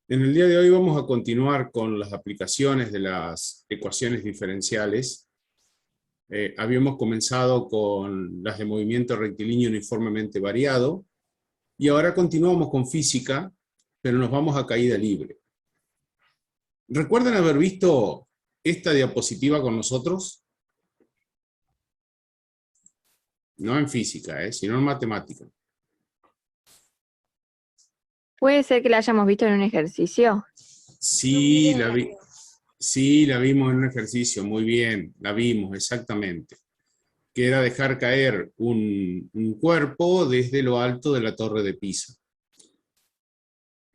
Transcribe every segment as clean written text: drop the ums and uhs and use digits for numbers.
En el día de hoy vamos a continuar con las aplicaciones de las ecuaciones diferenciales. Habíamos comenzado con las de movimiento rectilíneo uniformemente variado, y ahora continuamos con física, pero nos vamos a caída libre. ¿Recuerdan haber visto esta diapositiva con nosotros? No en física, sino en matemática. Puede ser que la hayamos visto en un ejercicio. Sí, sí, la vimos en un ejercicio, muy bien, la vimos, exactamente. Que era dejar caer un cuerpo desde lo alto de la torre de Pisa.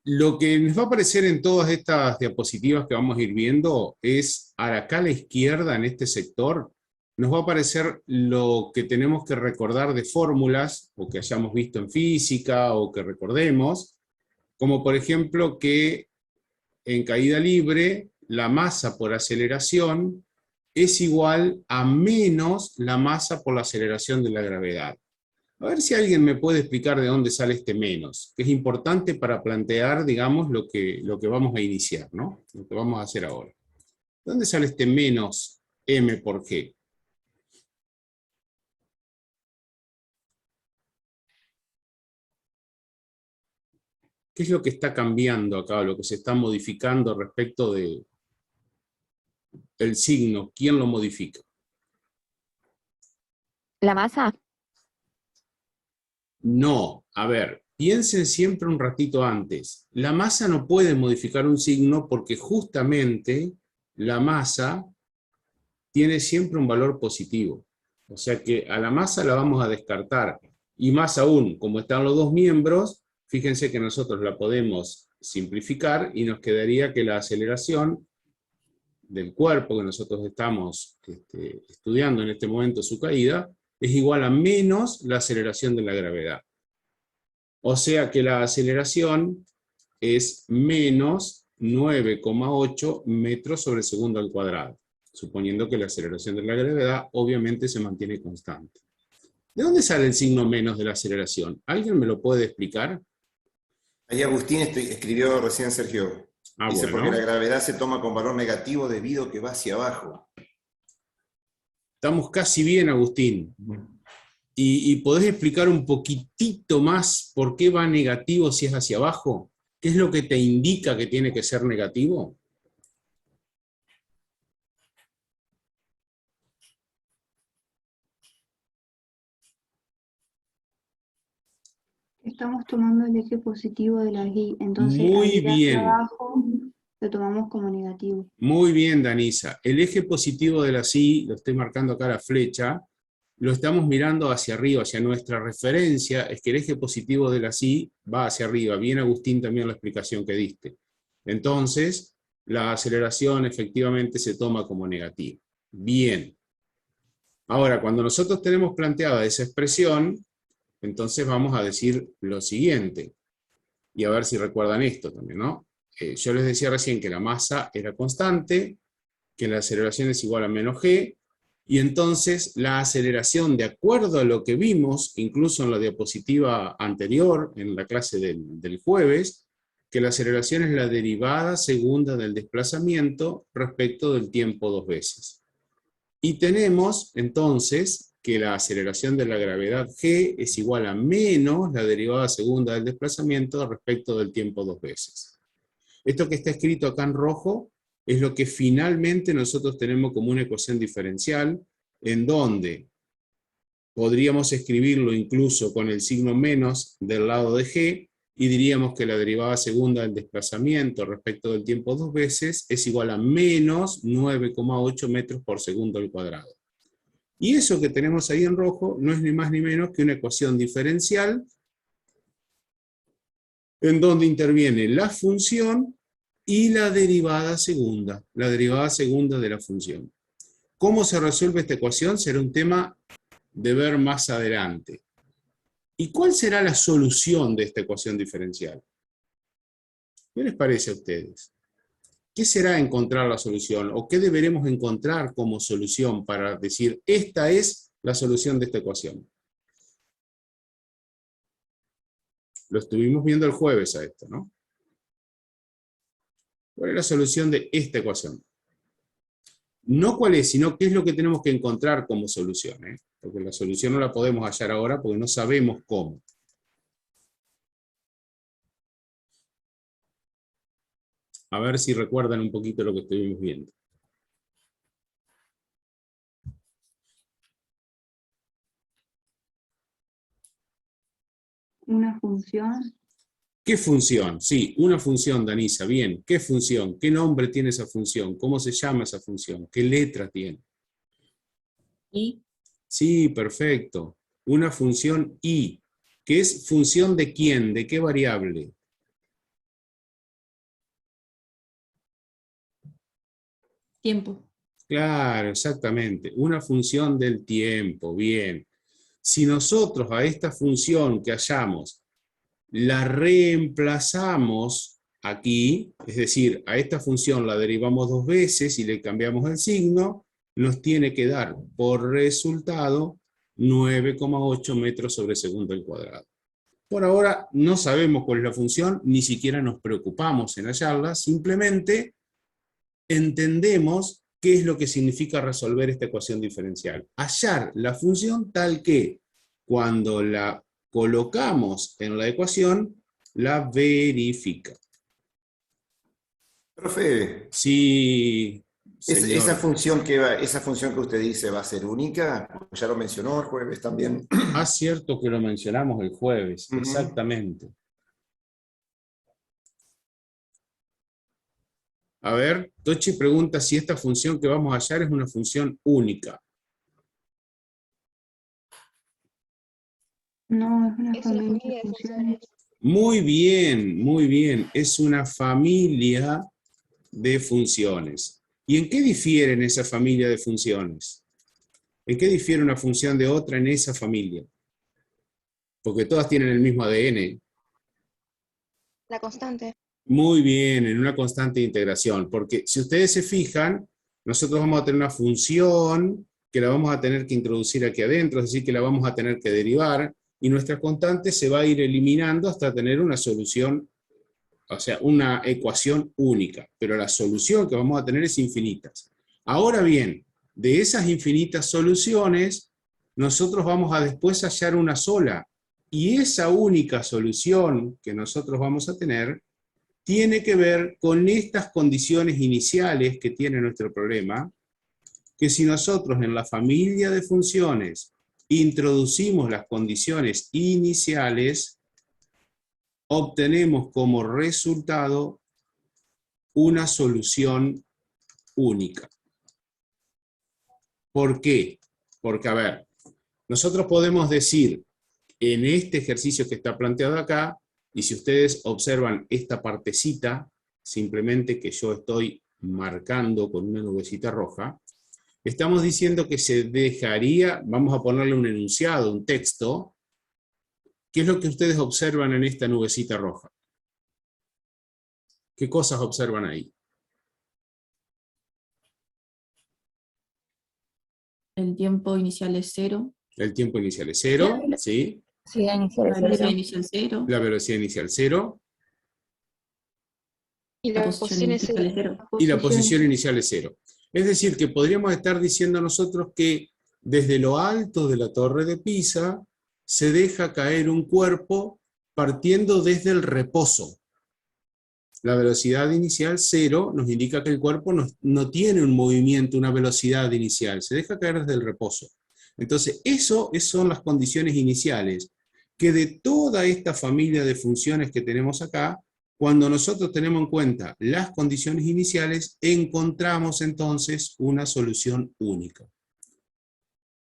Lo que nos va a aparecer en todas estas diapositivas que vamos a ir viendo es, acá a la izquierda, en este sector, nos va a aparecer lo que tenemos que recordar de fórmulas, o que hayamos visto en física, o que recordemos, como por ejemplo que en caída libre, la masa por aceleración es igual a menos la masa por la aceleración de la gravedad. A ver si alguien me puede explicar de dónde sale este menos, que es importante para plantear, digamos, lo que vamos a iniciar, ¿no? Lo que vamos a hacer ahora. ¿De dónde sale este menos m por g? ¿Qué es lo que está cambiando acá, lo que se está modificando respecto del signo? ¿Quién lo modifica? ¿La masa? No, a ver, piensen siempre un ratito antes. La masa no puede modificar un signo porque justamente la masa tiene siempre un valor positivo. O sea que a la masa la vamos a descartar. Y más aún, como están los dos miembros, fíjense que nosotros la podemos simplificar y nos quedaría que la aceleración del cuerpo que nosotros estamos estudiando en este momento su caída es igual a menos la aceleración de la gravedad. O sea que la aceleración es menos 9,8 metros sobre segundo al cuadrado, suponiendo que la aceleración de la gravedad obviamente se mantiene constante. ¿De dónde sale el signo menos de la aceleración? ¿Alguien me lo puede explicar? Ahí Agustín escribió recién Sergio. Dice, porque la Bueno, gravedad se toma con valor negativo debido a que va hacia abajo. estamos casi bien, Agustín. ¿Y podés explicar un poquitito más por qué va negativo si es hacia abajo? ¿Qué es lo que te indica que tiene que ser negativo? Estamos tomando el eje positivo de la y, entonces al Muy ir hacia bien. abajo lo tomamos como negativo. Muy bien, Danisa. El eje positivo de la Y, lo estoy marcando acá la flecha, lo estamos mirando hacia arriba, hacia nuestra referencia, es que el eje positivo de la Y va hacia arriba. Bien, Agustín, también la explicación que diste. Entonces, la aceleración efectivamente se toma como negativa. Bien. Ahora, cuando nosotros tenemos planteada esa expresión, entonces vamos a decir lo siguiente, y a ver si recuerdan esto también, ¿no? Yo les decía recién que la masa era constante, que la aceleración es igual a menos g, y entonces la aceleración, de acuerdo a lo que vimos, incluso en la diapositiva anterior, en la clase del jueves, que la aceleración es la derivada segunda del desplazamiento respecto del tiempo dos veces. Y tenemos entonces que la aceleración de la gravedad g es igual a menos la derivada segunda del desplazamiento respecto del tiempo dos veces. Esto que está escrito acá en rojo es lo que finalmente nosotros tenemos como una ecuación diferencial, en donde podríamos escribirlo incluso con el signo menos del lado de g, y diríamos que la derivada segunda del desplazamiento respecto del tiempo dos veces es igual a menos 9,8 metros por segundo al cuadrado. Y eso que tenemos ahí en rojo no es ni más ni menos que una ecuación diferencial en donde interviene la función y la derivada segunda de la función. ¿Cómo se resuelve esta ecuación? Será un tema de ver más adelante. ¿Y cuál será la solución de esta ecuación diferencial? ¿Qué les parece a ustedes? ¿Qué será encontrar la solución? ¿O qué deberemos encontrar como solución para decir, esta es la solución de esta ecuación? Lo estuvimos viendo el jueves a esto, ¿no? ¿Cuál es la solución de esta ecuación? No cuál es, sino qué es lo que tenemos que encontrar como solución, ¿eh? Porque la solución no la podemos hallar ahora porque no sabemos cómo. A ver si recuerdan un poquito lo que estuvimos viendo. Una función. ¿Qué función? Sí, una función, Danisa, bien. ¿Qué función? ¿Qué nombre tiene esa función? ¿Cómo se llama esa función? ¿Qué letra tiene? Y Sí, perfecto. Una función y, que es función de quién, de qué variable. tiempo. Claro, exactamente. Una función del tiempo, bien. Si nosotros a esta función que hallamos la reemplazamos aquí, es decir, a esta función la derivamos 2 veces y le cambiamos el signo, nos tiene que dar por resultado 9,8 metros sobre segundo al cuadrado. Por ahora no sabemos cuál es la función, ni siquiera nos preocupamos en hallarla, simplemente entendemos qué es lo que significa resolver esta ecuación diferencial. Hallar la función tal que cuando la colocamos en la ecuación, la verifica. Profe, Sí, esa señor. función esa función que usted dice va a ser única, ya lo mencionó el jueves también. Ah, cierto que lo mencionamos el jueves, Ujú. exactamente. A ver, Tochi pregunta si esta función que vamos a hallar es una función única. No, es una Es una familia familia de de funciones. Muy bien, muy bien. Es una familia de funciones. ¿Y en qué difieren esa familia de funciones? ¿En qué difiere una función de otra en esa familia? Porque todas tienen el mismo ADN. La constante. Muy bien, en una constante de integración. Porque si ustedes se fijan, nosotros vamos a tener una función que la vamos a tener que introducir aquí adentro, es decir, que la vamos a tener que derivar, y nuestra constante se va a ir eliminando hasta tener una solución, o sea, una ecuación única, pero la solución que vamos a tener es infinita. Ahora bien, de esas infinitas soluciones, nosotros vamos a después hallar una sola, y esa única solución que nosotros vamos a tener tiene que ver con estas condiciones iniciales que tiene nuestro problema, que si nosotros en la familia de funciones introducimos las condiciones iniciales, obtenemos como resultado una solución única. ¿Por qué? Porque, a ver, nosotros podemos decir en este ejercicio que está planteado acá, y si ustedes observan esta partecita, simplemente que yo estoy marcando con una nubecita roja, estamos diciendo que se dejaría, vamos a ponerle un enunciado, un texto. ¿Qué es lo que ustedes observan en esta nubecita roja? ¿Qué cosas observan ahí? El tiempo inicial es 0. El tiempo inicial es 0, ¿sí? Sí, inicial La velocidad cero. inicial 0. La velocidad inicial 0, Y La la posición posición es inicial es cero. 0. y la posición inicial es 0. Es decir, que podríamos estar diciendo nosotros que desde lo alto de la torre de Pisa se deja caer un cuerpo partiendo desde el reposo. La velocidad inicial 0 nos indica que el cuerpo no tiene un movimiento, una velocidad inicial, se deja caer desde el reposo. Entonces, eso son las condiciones iniciales, que de toda esta familia de funciones que tenemos acá, cuando nosotros tenemos en cuenta las condiciones iniciales, encontramos entonces una solución única.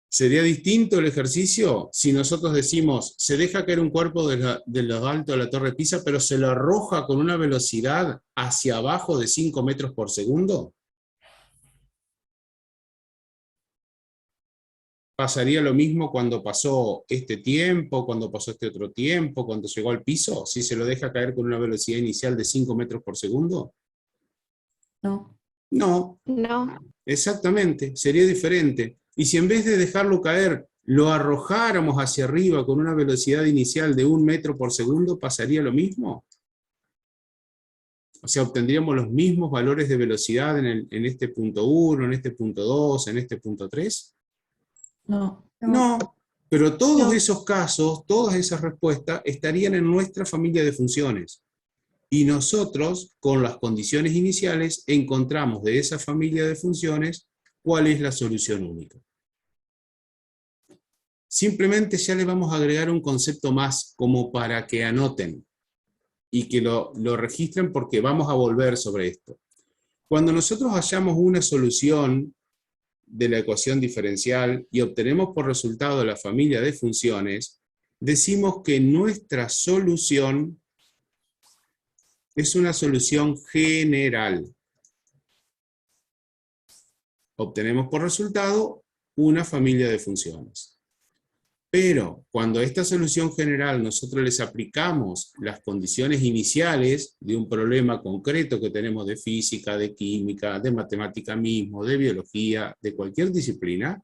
¿Sería distinto el ejercicio si nosotros decimos, se deja caer un cuerpo de lo alto de la Torre Pisa, pero se lo arroja con una velocidad hacia abajo de 5 metros por segundo? ¿Pasaría lo mismo cuando pasó este tiempo, cuando pasó este otro tiempo, cuando llegó al piso? Si se lo deja caer con una velocidad inicial de 5 metros por segundo. No. No, No. exactamente, sería diferente. Y si en vez de dejarlo caer, lo arrojáramos hacia arriba con una velocidad inicial de 1 metro por segundo, ¿pasaría lo mismo? O sea, obtendríamos los mismos valores de velocidad en este punto 1, en este punto 2, en este punto 3. No. No, pero todos No. esos casos, todas esas respuestas estarían en nuestra familia de funciones. Y nosotros, con las condiciones iniciales, encontramos de esa familia de funciones cuál es la solución única. Simplemente ya le vamos a agregar un concepto más como para que anoten y que lo registren porque vamos a volver sobre esto. Cuando nosotros hallamos una solución de la ecuación diferencial y obtenemos por resultado la familia de funciones, decimos que nuestra solución es una solución general. Obtenemos por resultado una familia de funciones. Pero cuando a esta solución general nosotros les aplicamos las condiciones iniciales de un problema concreto que tenemos de física, de química, de matemática mismo, de biología, de cualquier disciplina,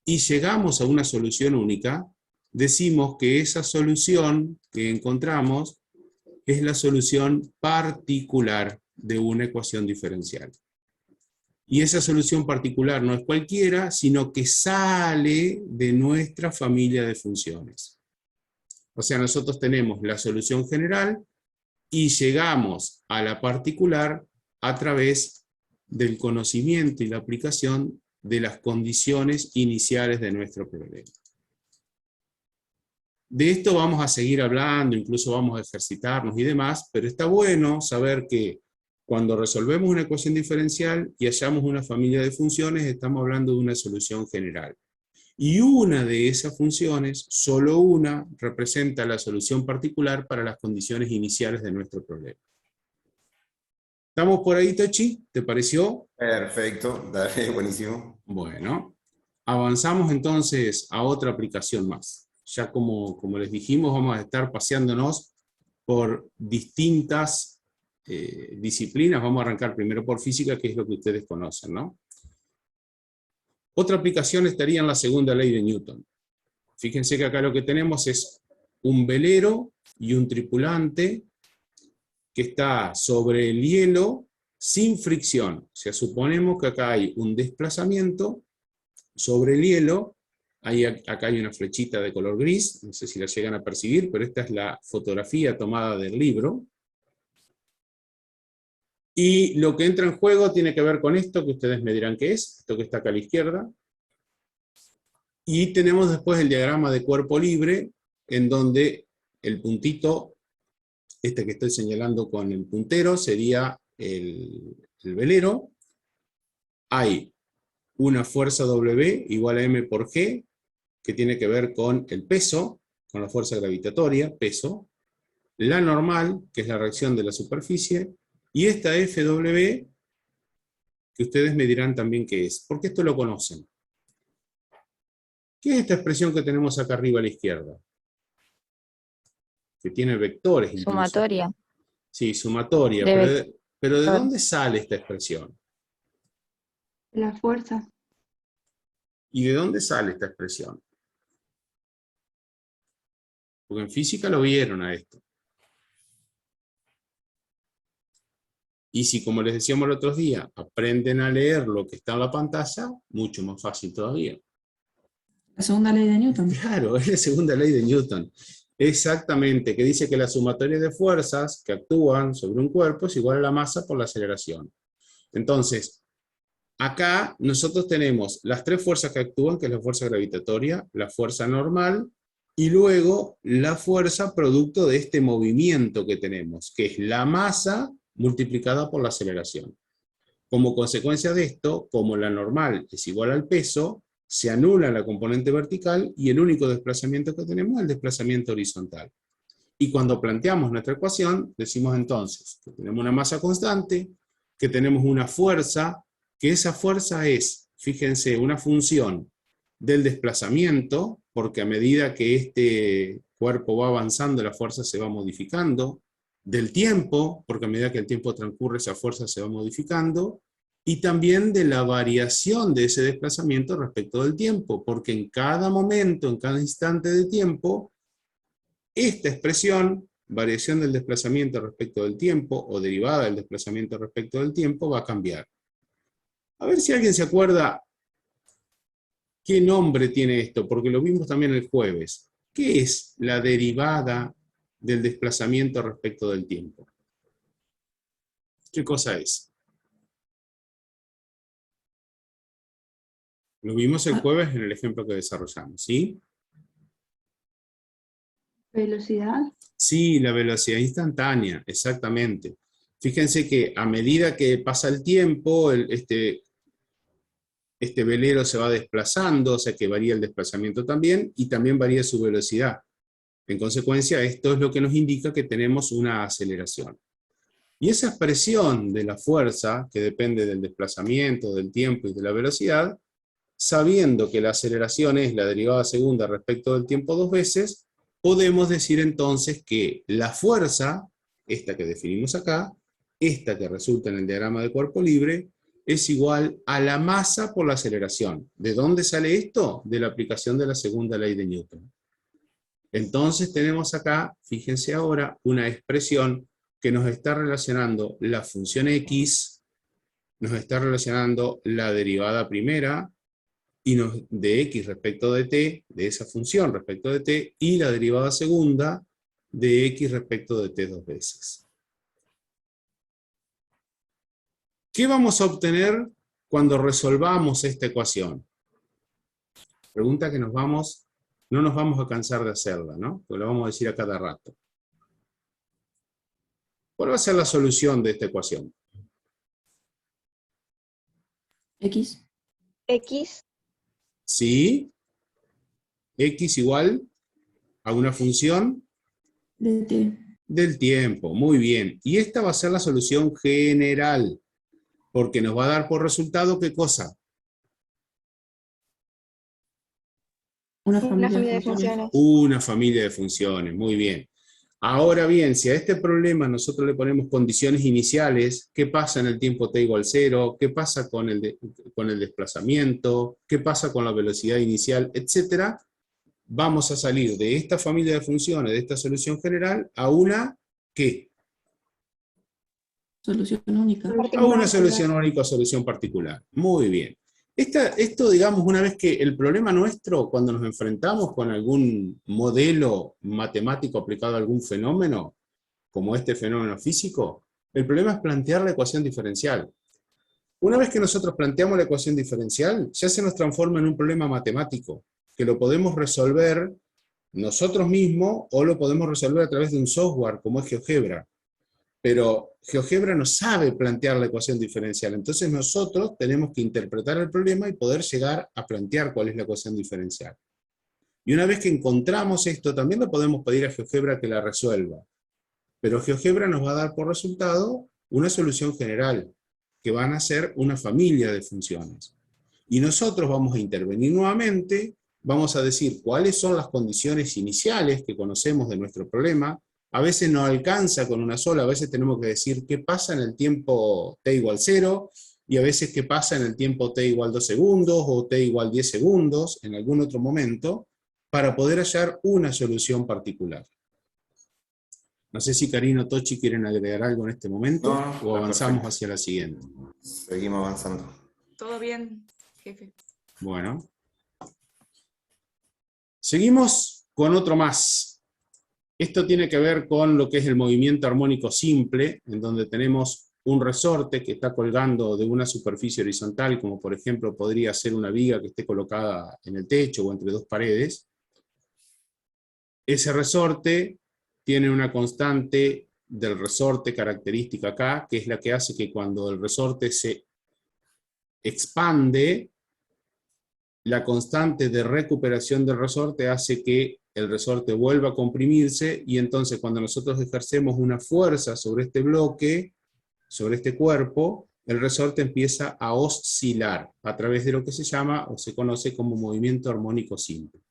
y llegamos a una solución única, decimos que esa solución que encontramos es la solución particular de una ecuación diferencial. Y esa solución particular no es cualquiera, sino que sale de nuestra familia de funciones. O sea, nosotros tenemos la solución general y llegamos a la particular a través del conocimiento y la aplicación de las condiciones iniciales de nuestro problema. De esto vamos a seguir hablando, incluso vamos a ejercitarnos y demás, pero está bueno saber que cuando resolvemos una ecuación diferencial y hallamos una familia de funciones, estamos hablando de una solución general. Y una de esas funciones, solo una, representa la solución particular para las condiciones iniciales de nuestro problema. ¿Estamos por ahí, Tochi? ¿Te pareció? Perfecto, dale, buenísimo. Bueno, avanzamos entonces a otra aplicación más. Ya como les dijimos, vamos a estar paseándonos por distintas disciplinas. Vamos a arrancar primero por física, que es lo que ustedes conocen, ¿no? Otra aplicación estaría en la segunda ley de Newton. Fíjense que acá lo que tenemos es un velero y un tripulante que está sobre el hielo sin fricción. O sea, suponemos que acá hay un desplazamiento sobre el hielo. Acá hay una flechita de color gris, no sé si la llegan a percibir, pero esta es la fotografía tomada del libro. Y lo que entra en juego tiene que ver con esto, que ustedes me dirán qué es, esto que está acá a la izquierda. Y tenemos después el diagrama de cuerpo libre, en donde el puntito, este que estoy señalando con el puntero, sería el velero. Hay una fuerza W igual a m por g, que tiene que ver con el peso, con la fuerza gravitatoria, peso. La normal, que es la reacción de la superficie, y esta FW, que ustedes me dirán también qué es, porque esto lo conocen. ¿Qué es esta expresión que tenemos acá arriba a la izquierda? Que tiene vectores incluso. Sumatoria. Sí, sumatoria. Pero ¿de dónde sale esta expresión? La fuerza. ¿Y de dónde sale esta expresión? Porque en física lo vieron a esto. Y si, como les decíamos el otro día, aprenden a leer lo que está en la pantalla, mucho más fácil todavía. La segunda ley de Newton. Claro, es la segunda ley de Newton. Exactamente, que dice que la sumatoria de fuerzas que actúan sobre un cuerpo es igual a la masa por la aceleración. Entonces, acá nosotros tenemos las tres fuerzas que actúan, que es la fuerza gravitatoria, la fuerza normal, y luego la fuerza producto de este movimiento que tenemos, que es la masa multiplicada por la aceleración. Como consecuencia de esto, como la normal es igual al peso, se anula la componente vertical y el único desplazamiento que tenemos es el desplazamiento horizontal. Y cuando planteamos nuestra ecuación, decimos entonces que tenemos una masa constante, que tenemos una fuerza, que esa fuerza es, fíjense, una función del desplazamiento, porque a medida que este cuerpo va avanzando, la fuerza se va modificando, del tiempo, porque a medida que el tiempo transcurre, esa fuerza se va modificando, y también de la variación de ese desplazamiento respecto del tiempo, porque en cada momento, en cada instante de tiempo, esta expresión variación del desplazamiento respecto del tiempo, o derivada del desplazamiento respecto del tiempo, va a cambiar. A ver si alguien se acuerda qué nombre tiene esto, porque lo vimos también el jueves. ¿Qué es la derivada del desplazamiento respecto del tiempo? ¿Qué cosa es? Lo vimos el jueves en el ejemplo que desarrollamos, ¿sí? Velocidad. Sí, la velocidad instantánea, exactamente. Fíjense que a medida que pasa el tiempo, este velero se va desplazando, o sea que varía el desplazamiento también, y también varía su velocidad. En consecuencia, esto es lo que nos indica que tenemos una aceleración. Y esa expresión de la fuerza, que depende del desplazamiento, del tiempo y de la velocidad, sabiendo que la aceleración es la derivada segunda respecto del tiempo 2 veces, podemos decir entonces que la fuerza, esta que definimos acá, esta que resulta en el diagrama de cuerpo libre, es igual a la masa por la aceleración. ¿De dónde sale esto? De la aplicación de la segunda ley de Newton. Entonces tenemos acá, fíjense ahora, una expresión que nos está relacionando la función x, nos está relacionando la derivada primera, y de x respecto de t, de esa función respecto de t, y la derivada segunda de x respecto de t 2 veces. ¿Qué vamos a obtener cuando resolvamos esta ecuación? Pregunta que no nos vamos a cansar de hacerla, ¿no? Porque lo vamos a decir a cada rato. ¿Cuál va a ser la solución de esta ecuación? X. X. ¿Sí? X igual a una función De T. del tiempo. Muy bien. Y esta va a ser la solución general, porque nos va a dar por resultado, ¿qué cosa? Una Una familia familia de de funciones. funciones. Una familia de funciones. Muy bien. Ahora bien, si a este problema nosotros le ponemos condiciones iniciales, ¿qué pasa en el tiempo t igual 0? ¿Qué pasa con el desplazamiento? ¿Qué pasa con la velocidad inicial? Etcétera. Vamos a salir de esta familia de funciones, de esta solución general, a una, ¿qué? Solución única. A una solución única o solución particular. Muy bien. Esto, digamos, una vez que el problema nuestro, cuando nos enfrentamos con algún modelo matemático aplicado a algún fenómeno, como este fenómeno físico, el problema es plantear la ecuación diferencial. Una vez que nosotros planteamos la ecuación diferencial, ya se nos transforma en un problema matemático, que lo podemos resolver nosotros mismos o lo podemos resolver a través de un software como es GeoGebra. Pero GeoGebra no sabe plantear la ecuación diferencial, entonces nosotros tenemos que interpretar el problema y poder llegar a plantear cuál es la ecuación diferencial. Y una vez que encontramos esto, también le podemos pedir a GeoGebra que la resuelva. Pero GeoGebra nos va a dar por resultado una solución general, que van a ser una familia de funciones. Y nosotros vamos a intervenir nuevamente, vamos a decir cuáles son las condiciones iniciales que conocemos de nuestro problema. A veces no alcanza con una sola, a veces tenemos que decir qué pasa en el tiempo t igual 0, y a veces qué pasa en el tiempo t igual 2 segundos, o t igual 10 segundos, en algún otro momento, para poder hallar una solución particular. No sé si Karina o Tochi quieren agregar algo en este momento, o avanzamos perfecto. hacia la siguiente. Seguimos avanzando. Todo bien, jefe. Bueno. Seguimos con otro más. Esto tiene que ver con lo que es el movimiento armónico simple, en donde tenemos un resorte que está colgando de una superficie horizontal, como por ejemplo podría ser una viga que esté colocada en el techo o entre dos paredes. Ese resorte tiene una constante del resorte característica acá, que es la que hace que cuando el resorte se expande, la constante de recuperación del resorte hace que el resorte vuelva a comprimirse, y entonces cuando nosotros ejercemos una fuerza sobre este bloque, sobre este cuerpo, el resorte empieza a oscilar a través de lo que se llama o se conoce como movimiento armónico simple.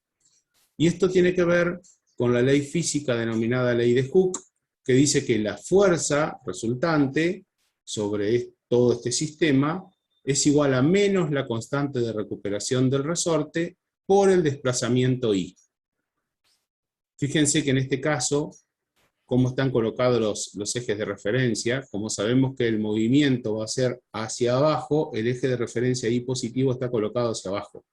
Y esto tiene que ver con la ley física denominada ley de Hooke, que dice que la fuerza resultante sobre todo este sistema es igual a menos la constante de recuperación del resorte por el desplazamiento I. Fíjense que en este caso, cómo están colocados los ejes de referencia. Como sabemos que el movimiento va a ser hacia abajo, el eje de referencia I positivo está colocado hacia abajo.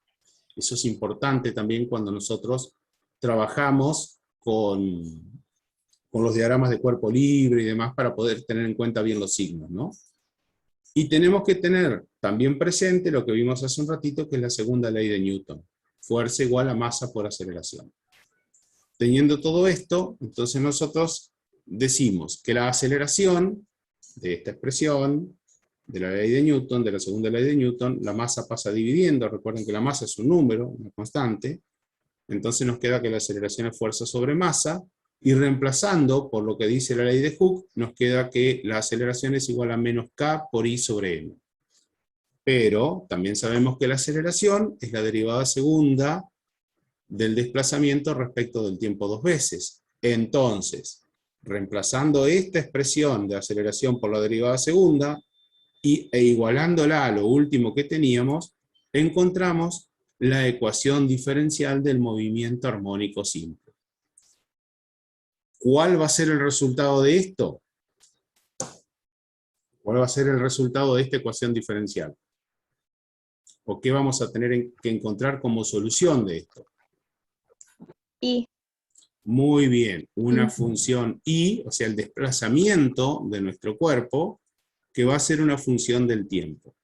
Eso es importante también cuando nosotros trabajamos con los diagramas de cuerpo libre y demás para poder tener en cuenta bien los signos, ¿no? Y tenemos que tener también presente lo que vimos hace un ratito, que es la segunda ley de Newton. Fuerza igual a masa por aceleración. Teniendo todo esto, entonces nosotros decimos que la aceleración de esta expresión, de la ley de Newton, de la segunda ley de Newton, la masa pasa dividiendo. Recuerden que la masa es un número, una constante. Entonces nos queda que la aceleración es fuerza sobre masa, y reemplazando por lo que dice la ley de Hooke, nos queda que la aceleración es igual a menos k por I sobre m. Pero también sabemos que la aceleración es la derivada segunda del desplazamiento respecto del tiempo dos veces. Entonces, reemplazando esta expresión de aceleración por la derivada segunda, e igualándola a lo último que teníamos, encontramos la ecuación diferencial del movimiento armónico simple. ¿Cuál va a ser el resultado de esto? ¿Cuál va a ser el resultado de esta ecuación diferencial? ¿O qué vamos a tener que encontrar como solución de esto? I. Muy bien, una función I, o sea, el desplazamiento de nuestro cuerpo, que va a ser una función del tiempo.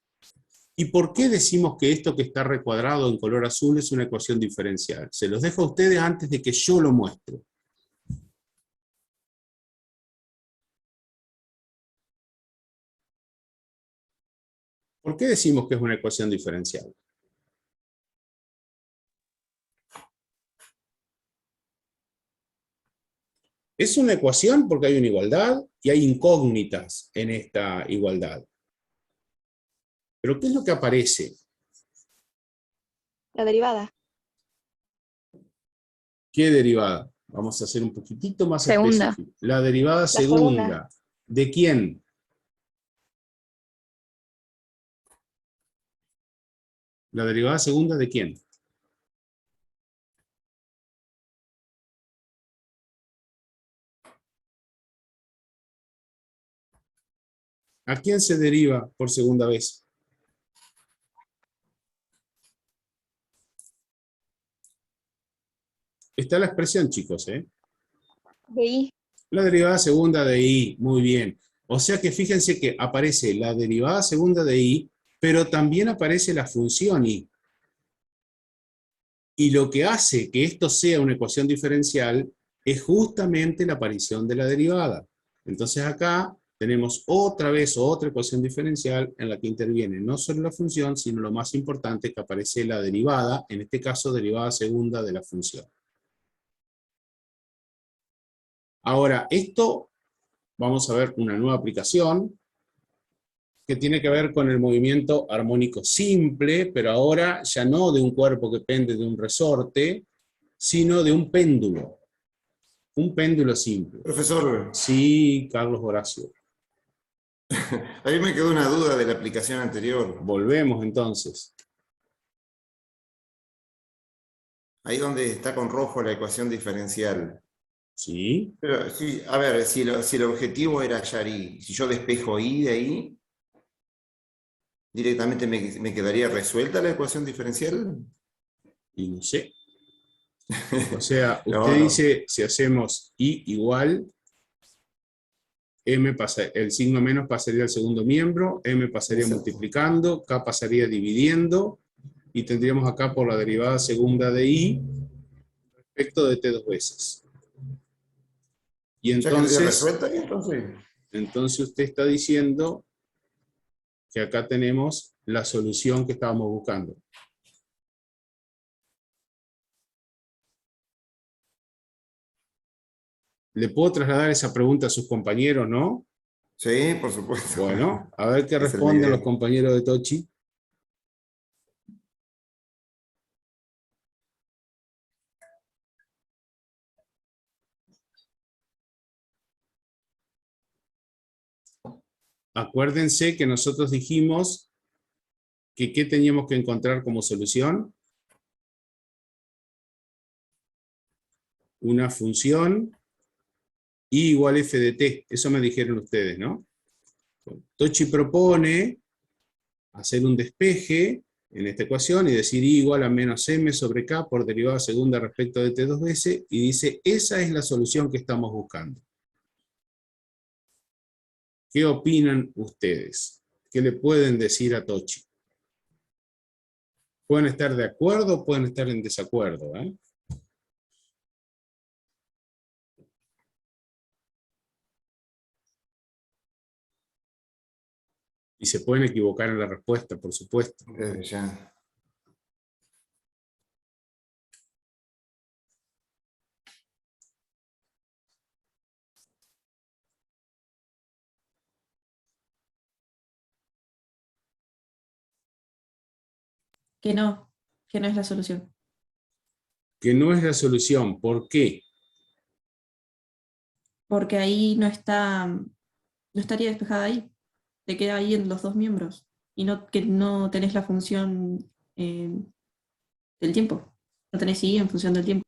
¿Y por qué decimos que esto que está recuadrado en color azul es una ecuación diferencial? Se los dejo a ustedes antes de que yo lo muestre. ¿Por qué decimos que es una ecuación diferencial? Es una ecuación porque hay una igualdad y hay incógnitas en esta igualdad. ¿Pero qué es lo que aparece? La derivada. ¿Qué derivada? Vamos a ser un poquitito más Segunda. específicos. La derivada segunda. ¿De quién? ¿La derivada segunda de quién? ¿A quién se deriva por segunda vez? Está la expresión, chicos, ¿eh? De I. La derivada segunda de I, muy bien. O sea que fíjense que aparece la derivada segunda de I, pero también aparece la función I. Y lo que hace que esto sea una ecuación diferencial es justamente la aparición de la derivada. Entonces acá tenemos otra vez otra ecuación diferencial en la que interviene no solo la función, sino lo más importante, que aparece la derivada, en este caso derivada segunda de la función. Ahora, esto, vamos a ver una nueva aplicación que tiene que ver con el movimiento armónico simple, pero ahora ya no de un cuerpo que pende de un resorte, sino de un péndulo. Un péndulo simple. Profesor, Sí, Carlos Horacio. a mí me quedó una duda de la aplicación anterior. Volvemos entonces. Ahí donde está con rojo la ecuación diferencial. Sí. Pero, sí, a ver, si el objetivo era hallar I, si yo despejo I de ahí, ¿directamente me quedaría resuelta la ecuación diferencial? Y no sé. O sea, No, usted no. dice, si hacemos I igual, M pasa, el signo menos pasaría al segundo miembro, M pasaría Exacto. multiplicando, K pasaría dividiendo, y tendríamos acá por la derivada segunda de I, respecto de T dos veces. Y ¿Ya quedaría entonces, resuelta ahí, entonces? entonces usted está diciendo que acá tenemos la solución que estábamos buscando. ¿Le puedo trasladar esa pregunta a sus compañeros, no? Sí, por supuesto. Bueno, a ver qué Esa es la responden idea. los compañeros de Tochi. Acuérdense que nosotros dijimos que ¿qué teníamos que encontrar como solución? Una función I igual F de T, eso me dijeron ustedes, ¿no? Tochi propone hacer un despeje en esta ecuación y decir I igual a menos M sobre K por derivada segunda respecto de T dos veces, y dice, esa es la solución que estamos buscando. ¿Qué opinan ustedes? ¿Qué le pueden decir a Tochi? Pueden estar de acuerdo o pueden estar en desacuerdo, ¿eh? Y se pueden equivocar en la respuesta, por supuesto. Desde ya. Que no es la solución. Que no es la solución. ¿Por qué? Porque ahí no estaría despejada ahí. Te queda ahí en los dos miembros. Y que no tenés la función del tiempo. No tenés I en función del tiempo.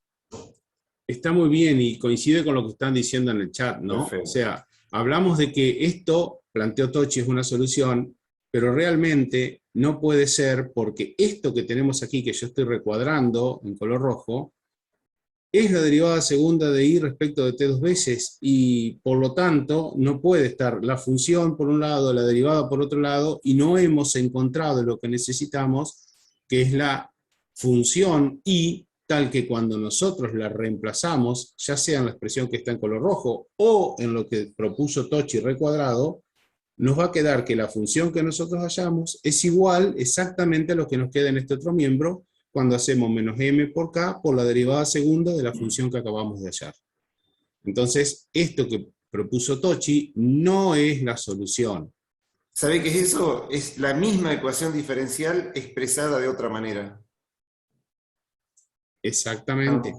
Está muy bien y coincide con lo que están diciendo en el chat, ¿no? Perfecto. O sea, hablamos de que esto, planteó Tochi, es una solución, pero realmente no puede ser porque esto que tenemos aquí, que yo estoy recuadrando en color rojo, es la derivada segunda de I respecto de T dos veces, y por lo tanto no puede estar la función por un lado, la derivada por otro lado, y no hemos encontrado lo que necesitamos, que es la función I, tal que cuando nosotros la reemplazamos, ya sea en la expresión que está en color rojo, o en lo que propuso Tochi recuadrado, nos va a quedar que la función que nosotros hallamos es igual exactamente a lo que nos queda en este otro miembro, cuando hacemos menos m por k por la derivada segunda de la función que acabamos de hallar. Entonces, esto que propuso Tochi no es la solución. ¿Sabe qué es eso? Es la misma ecuación diferencial expresada de otra manera. Exactamente.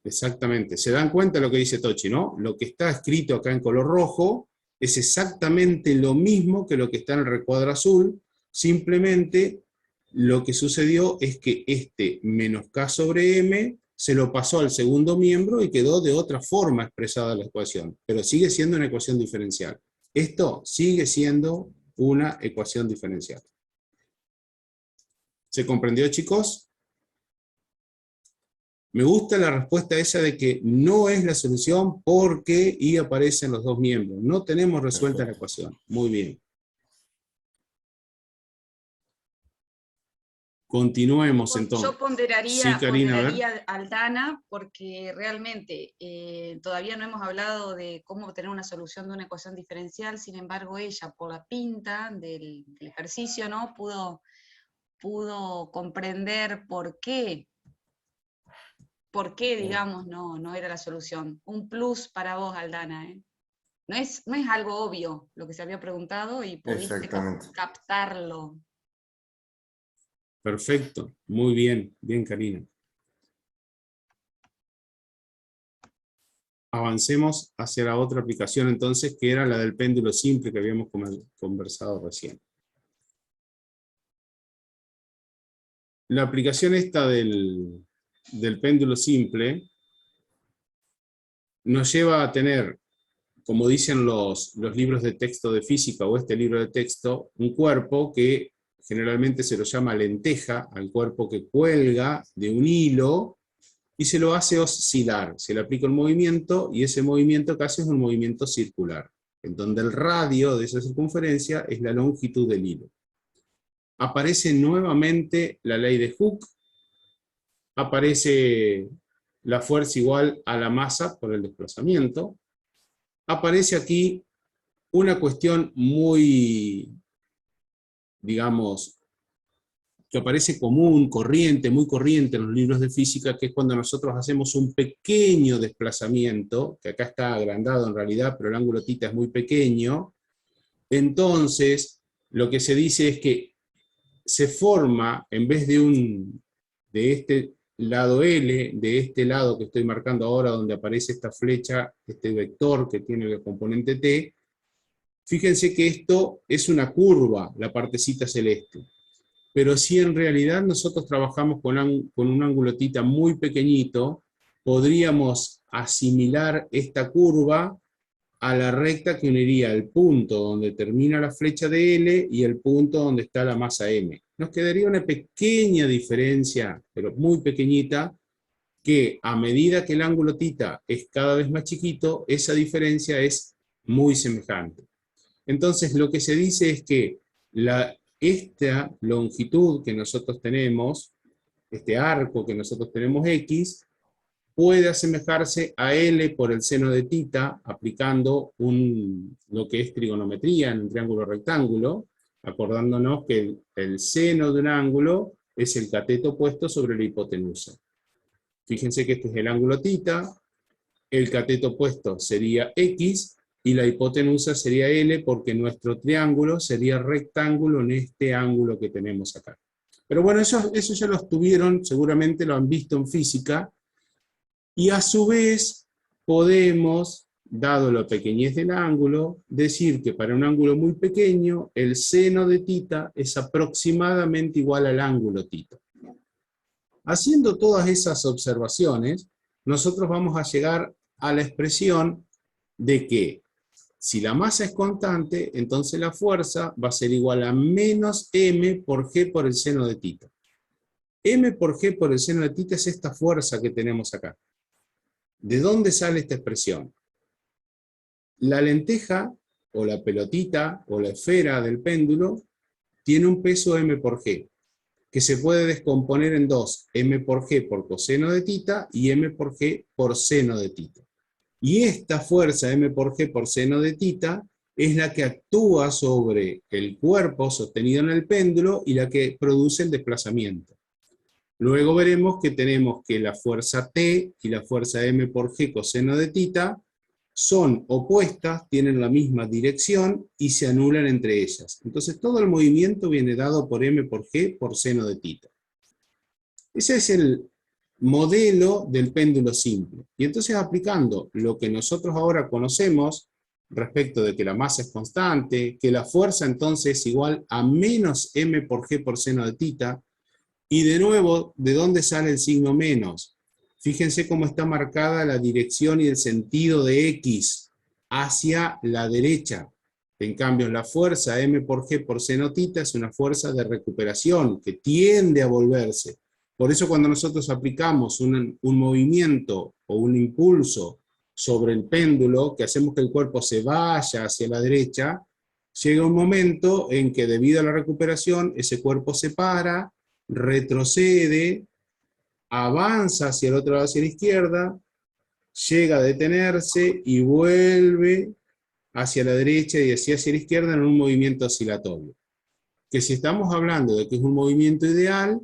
Exactamente. ¿Se dan cuenta de lo que dice Tochi, no? Lo que está escrito acá en color rojo es exactamente lo mismo que lo que está en el recuadro azul, simplemente lo que sucedió es que este menos k sobre m se lo pasó al segundo miembro y quedó de otra forma expresada la ecuación, pero sigue siendo una ecuación diferencial. Esto sigue siendo una ecuación diferencial. ¿Se comprendió, chicos? Me gusta la respuesta esa de que no es la solución porque I aparece en los dos miembros. No tenemos resuelta la ecuación. Muy bien. Continuemos entonces. Yo ponderaría, Sí, Karina, a ver. ponderaría a Aldana porque realmente todavía no hemos hablado de cómo obtener una solución de una ecuación diferencial, sin embargo ella, por la pinta del ejercicio, ¿no? pudo comprender por qué, digamos, no era la solución. Un plus para vos, Aldana, ¿eh? No es algo obvio lo que se había preguntado y pudiste captarlo. Perfecto, muy bien, bien, Karina. Avancemos hacia la otra aplicación entonces, que era la del péndulo simple que habíamos conversado recién. La aplicación esta del péndulo simple nos lleva a tener, como dicen los libros de texto de física o este libro de texto, un cuerpo que generalmente se lo llama lenteja, al cuerpo que cuelga de un hilo y se lo hace oscilar. Se le aplica un movimiento y ese movimiento que hace es un movimiento circular, en donde el radio de esa circunferencia es la longitud del hilo. Aparece nuevamente la ley de Hooke, aparece la fuerza igual a la masa por el desplazamiento, aparece aquí una cuestión muy, digamos, que aparece común, muy corriente en los libros de física, que es cuando nosotros hacemos un pequeño desplazamiento, que acá está agrandado en realidad, pero el ángulo θ es muy pequeño. Entonces, lo que se dice es que se forma, en vez de este lado L, de este lado que estoy marcando ahora, donde aparece esta flecha, este vector que tiene el componente t, fíjense que esto es una curva, la partecita celeste. Pero si en realidad nosotros trabajamos con un ángulo θ muy pequeñito, podríamos asimilar esta curva a la recta que uniría el punto donde termina la flecha de L y el punto donde está la masa M. Nos quedaría una pequeña diferencia, pero muy pequeñita, que a medida que el ángulo θ es cada vez más chiquito, esa diferencia es muy semejante. Entonces lo que se dice es que esta longitud que nosotros tenemos, este arco que nosotros tenemos X, puede asemejarse a L por el seno de θ, aplicando lo que es trigonometría en un triángulo rectángulo, acordándonos que el seno de un ángulo es el cateto opuesto sobre la hipotenusa. Fíjense que este es el ángulo θ, el cateto opuesto sería X, y la hipotenusa sería L, porque nuestro triángulo sería rectángulo en este ángulo que tenemos acá. Pero bueno, eso ya lo tuvieron, seguramente lo han visto en física, y a su vez podemos, dado la pequeñez del ángulo, decir que para un ángulo muy pequeño, el seno de θ es aproximadamente igual al ángulo θ. Haciendo todas esas observaciones, nosotros vamos a llegar a la expresión de que si la masa es constante, entonces la fuerza va a ser igual a menos m por g por el seno de θ. M por g por el seno de θ es esta fuerza que tenemos acá. ¿De dónde sale esta expresión? La lenteja, o la pelotita, o la esfera del péndulo, tiene un peso m por g, que se puede descomponer en dos, m por g por coseno de θ y m por g por seno de θ. Y esta fuerza m por g por seno de θ es la que actúa sobre el cuerpo sostenido en el péndulo y la que produce el desplazamiento. Luego veremos que tenemos que la fuerza T y la fuerza m por g coseno de θ son opuestas, tienen la misma dirección y se anulan entre ellas. Entonces todo el movimiento viene dado por m por g por seno de θ. Ese es el modelo del péndulo simple. Y entonces aplicando lo que nosotros ahora conocemos respecto de que la masa es constante, que la fuerza entonces es igual a menos m por g por seno de θ, y de nuevo, ¿de dónde sale el signo menos? Fíjense cómo está marcada la dirección y el sentido de X hacia la derecha. En cambio, la fuerza m por g por seno θ es una fuerza de recuperación que tiende a volverse. Por eso cuando nosotros aplicamos un movimiento o un impulso sobre el péndulo, que hacemos que el cuerpo se vaya hacia la derecha, llega un momento en que debido a la recuperación, ese cuerpo se para, retrocede, avanza hacia el otro lado, hacia la izquierda, llega a detenerse y vuelve hacia la derecha y hacia la izquierda en un movimiento oscilatorio. Que si estamos hablando de que es un movimiento ideal,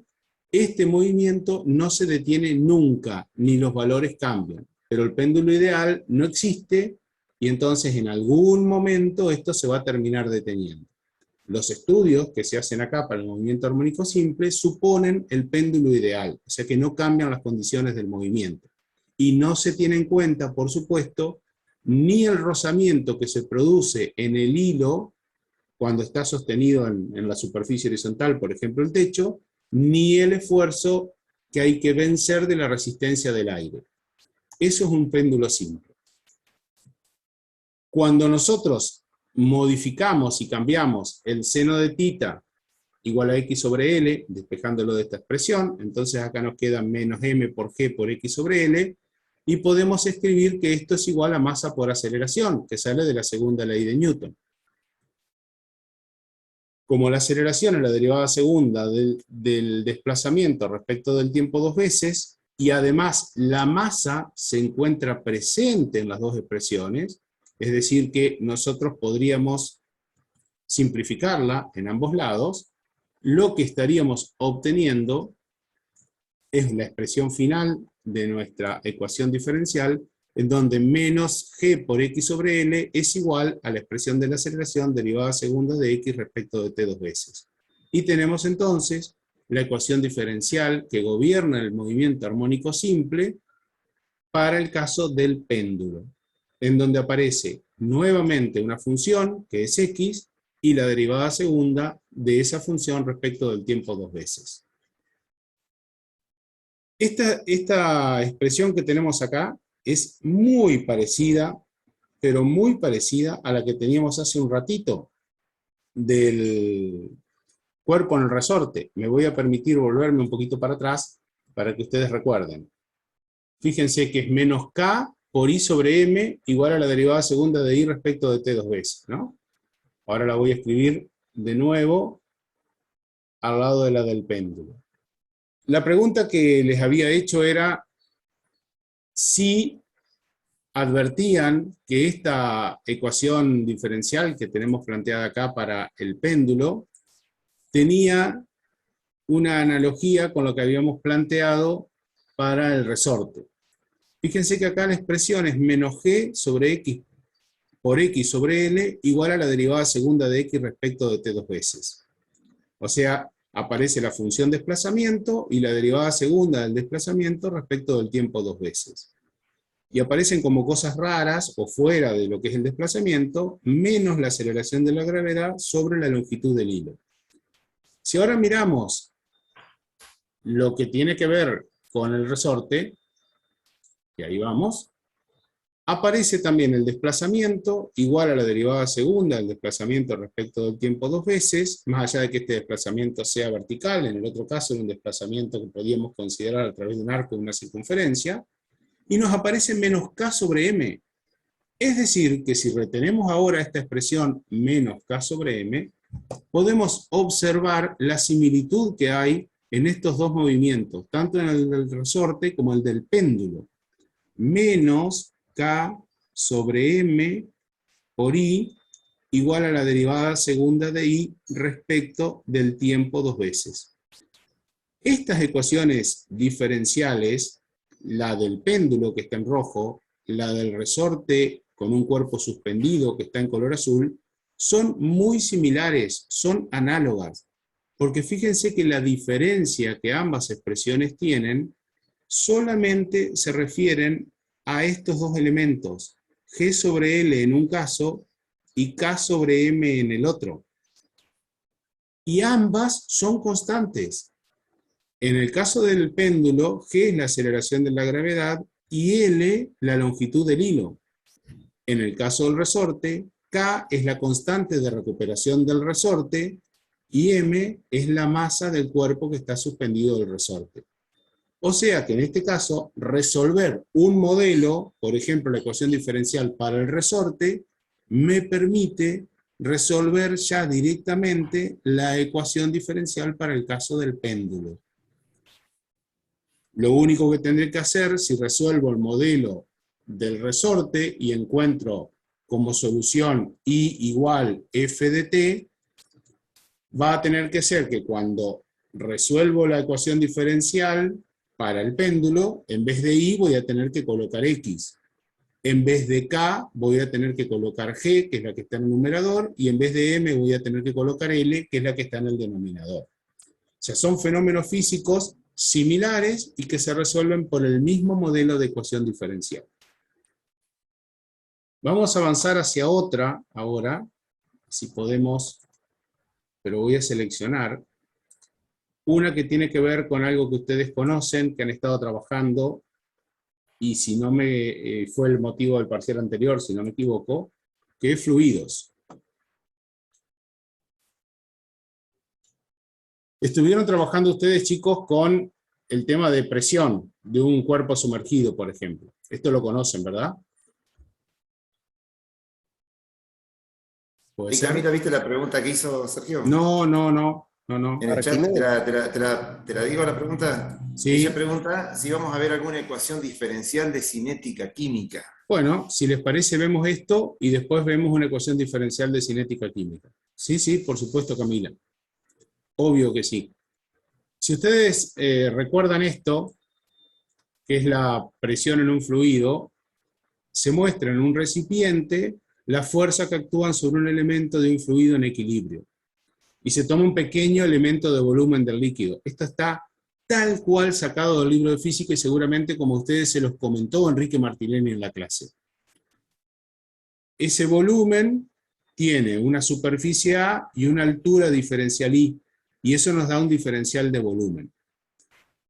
este movimiento no se detiene nunca, ni los valores cambian. Pero el péndulo ideal no existe, y entonces en algún momento esto se va a terminar deteniendo. Los estudios que se hacen acá para el movimiento armónico simple suponen el péndulo ideal, o sea que no cambian las condiciones del movimiento. Y no se tiene en cuenta, por supuesto, ni el rozamiento que se produce en el hilo cuando está sostenido en la superficie horizontal, por ejemplo el techo, ni el esfuerzo que hay que vencer de la resistencia del aire. Eso es un péndulo simple. Cuando nosotros modificamos y cambiamos el seno de θ igual a x sobre L, despejándolo de esta expresión, entonces acá nos queda menos m por g por x sobre L, y podemos escribir que esto es igual a masa por aceleración, que sale de la segunda ley de Newton. Como la aceleración es la derivada segunda del desplazamiento respecto del tiempo dos veces, y además la masa se encuentra presente en las dos expresiones, es decir que nosotros podríamos simplificarla en ambos lados, lo que estaríamos obteniendo es la expresión final de nuestra ecuación diferencial, en donde menos g por x sobre L es igual a la expresión de la aceleración derivada segunda de x respecto de t dos veces. Y tenemos entonces la ecuación diferencial que gobierna el movimiento armónico simple para el caso del péndulo, en donde aparece nuevamente una función que es x y la derivada segunda de esa función respecto del tiempo dos veces. Esta expresión que tenemos acá es muy parecida, pero muy parecida a la que teníamos hace un ratito, del cuerpo en el resorte. Me voy a permitir volverme un poquito para atrás para que ustedes recuerden. Fíjense que es menos K por I sobre M igual a la derivada segunda de I respecto de T dos veces, ¿no? Ahora la voy a escribir de nuevo al lado de la del péndulo. La pregunta que les había hecho era si advertían que esta ecuación diferencial que tenemos planteada acá para el péndulo tenía una analogía con lo que habíamos planteado para el resorte. Fíjense que acá la expresión es menos G sobre X por X sobre L igual a la derivada segunda de X respecto de T dos veces. O sea, aparece la función desplazamiento y la derivada segunda del desplazamiento respecto del tiempo dos veces. Y aparecen como cosas raras o fuera de lo que es el desplazamiento, menos la aceleración de la gravedad sobre la longitud del hilo. Si ahora miramos lo que tiene que ver con el resorte, y ahí vamos, aparece también el desplazamiento igual a la derivada segunda del desplazamiento respecto del tiempo dos veces, más allá de que este desplazamiento sea vertical, en el otro caso era un desplazamiento que podíamos considerar a través de un arco de una circunferencia, y nos aparece menos K sobre M. Es decir, que si retenemos ahora esta expresión menos K sobre M, podemos observar la similitud que hay en estos dos movimientos, tanto en el del resorte como el del péndulo. Menos K sobre M por I igual a la derivada segunda de I respecto del tiempo dos veces. Estas ecuaciones diferenciales, la del péndulo que está en rojo, la del resorte con un cuerpo suspendido que está en color azul, son muy similares, son análogas, porque fíjense que la diferencia que ambas expresiones tienen solamente se refieren a estos dos elementos, G sobre L en un caso y K sobre M en el otro. Y ambas son constantes. En el caso del péndulo, G es la aceleración de la gravedad y L la longitud del hilo. En el caso del resorte, K es la constante de recuperación del resorte y M es la masa del cuerpo que está suspendido del resorte. O sea que en este caso, resolver un modelo, por ejemplo la ecuación diferencial para el resorte, me permite resolver ya directamente la ecuación diferencial para el caso del péndulo. Lo único que tendré que hacer, si resuelvo el modelo del resorte y encuentro como solución I igual F de t, va a tener que ser que cuando resuelvo la ecuación diferencial para el péndulo, en vez de I voy a tener que colocar X. En vez de K voy a tener que colocar G, que es la que está en el numerador, y en vez de M voy a tener que colocar L, que es la que está en el denominador. O sea, son fenómenos físicos similares y que se resuelven por el mismo modelo de ecuación diferencial. Vamos a avanzar hacia otra ahora, si podemos, pero voy a seleccionar una que tiene que ver con algo que ustedes conocen, que han estado trabajando, y si no me fue el motivo del parcial anterior, si no me equivoco, que es fluidos. Estuvieron trabajando ustedes, chicos, con el tema de presión de un cuerpo sumergido, por ejemplo. Esto lo conocen, ¿verdad? ¿Puede ser? Camila, ¿viste la pregunta que hizo Sergio? No. En el chat te la digo la pregunta. Sí. Ella pregunta si vamos a ver alguna ecuación diferencial de cinética química. Bueno, si les parece, vemos esto y después vemos una ecuación diferencial de cinética química. Sí, por supuesto, Camila. Obvio que sí. Si ustedes recuerdan esto, que es la presión en un fluido, se muestra en un recipiente la fuerza que actúan sobre un elemento de un fluido en equilibrio. Y se toma un pequeño elemento de volumen del líquido. Esto está tal cual sacado del libro de física y seguramente como a ustedes se los comentó Enrique Martinelli en la clase. Ese volumen tiene una superficie A y una altura diferencial I, y eso nos da un diferencial de volumen.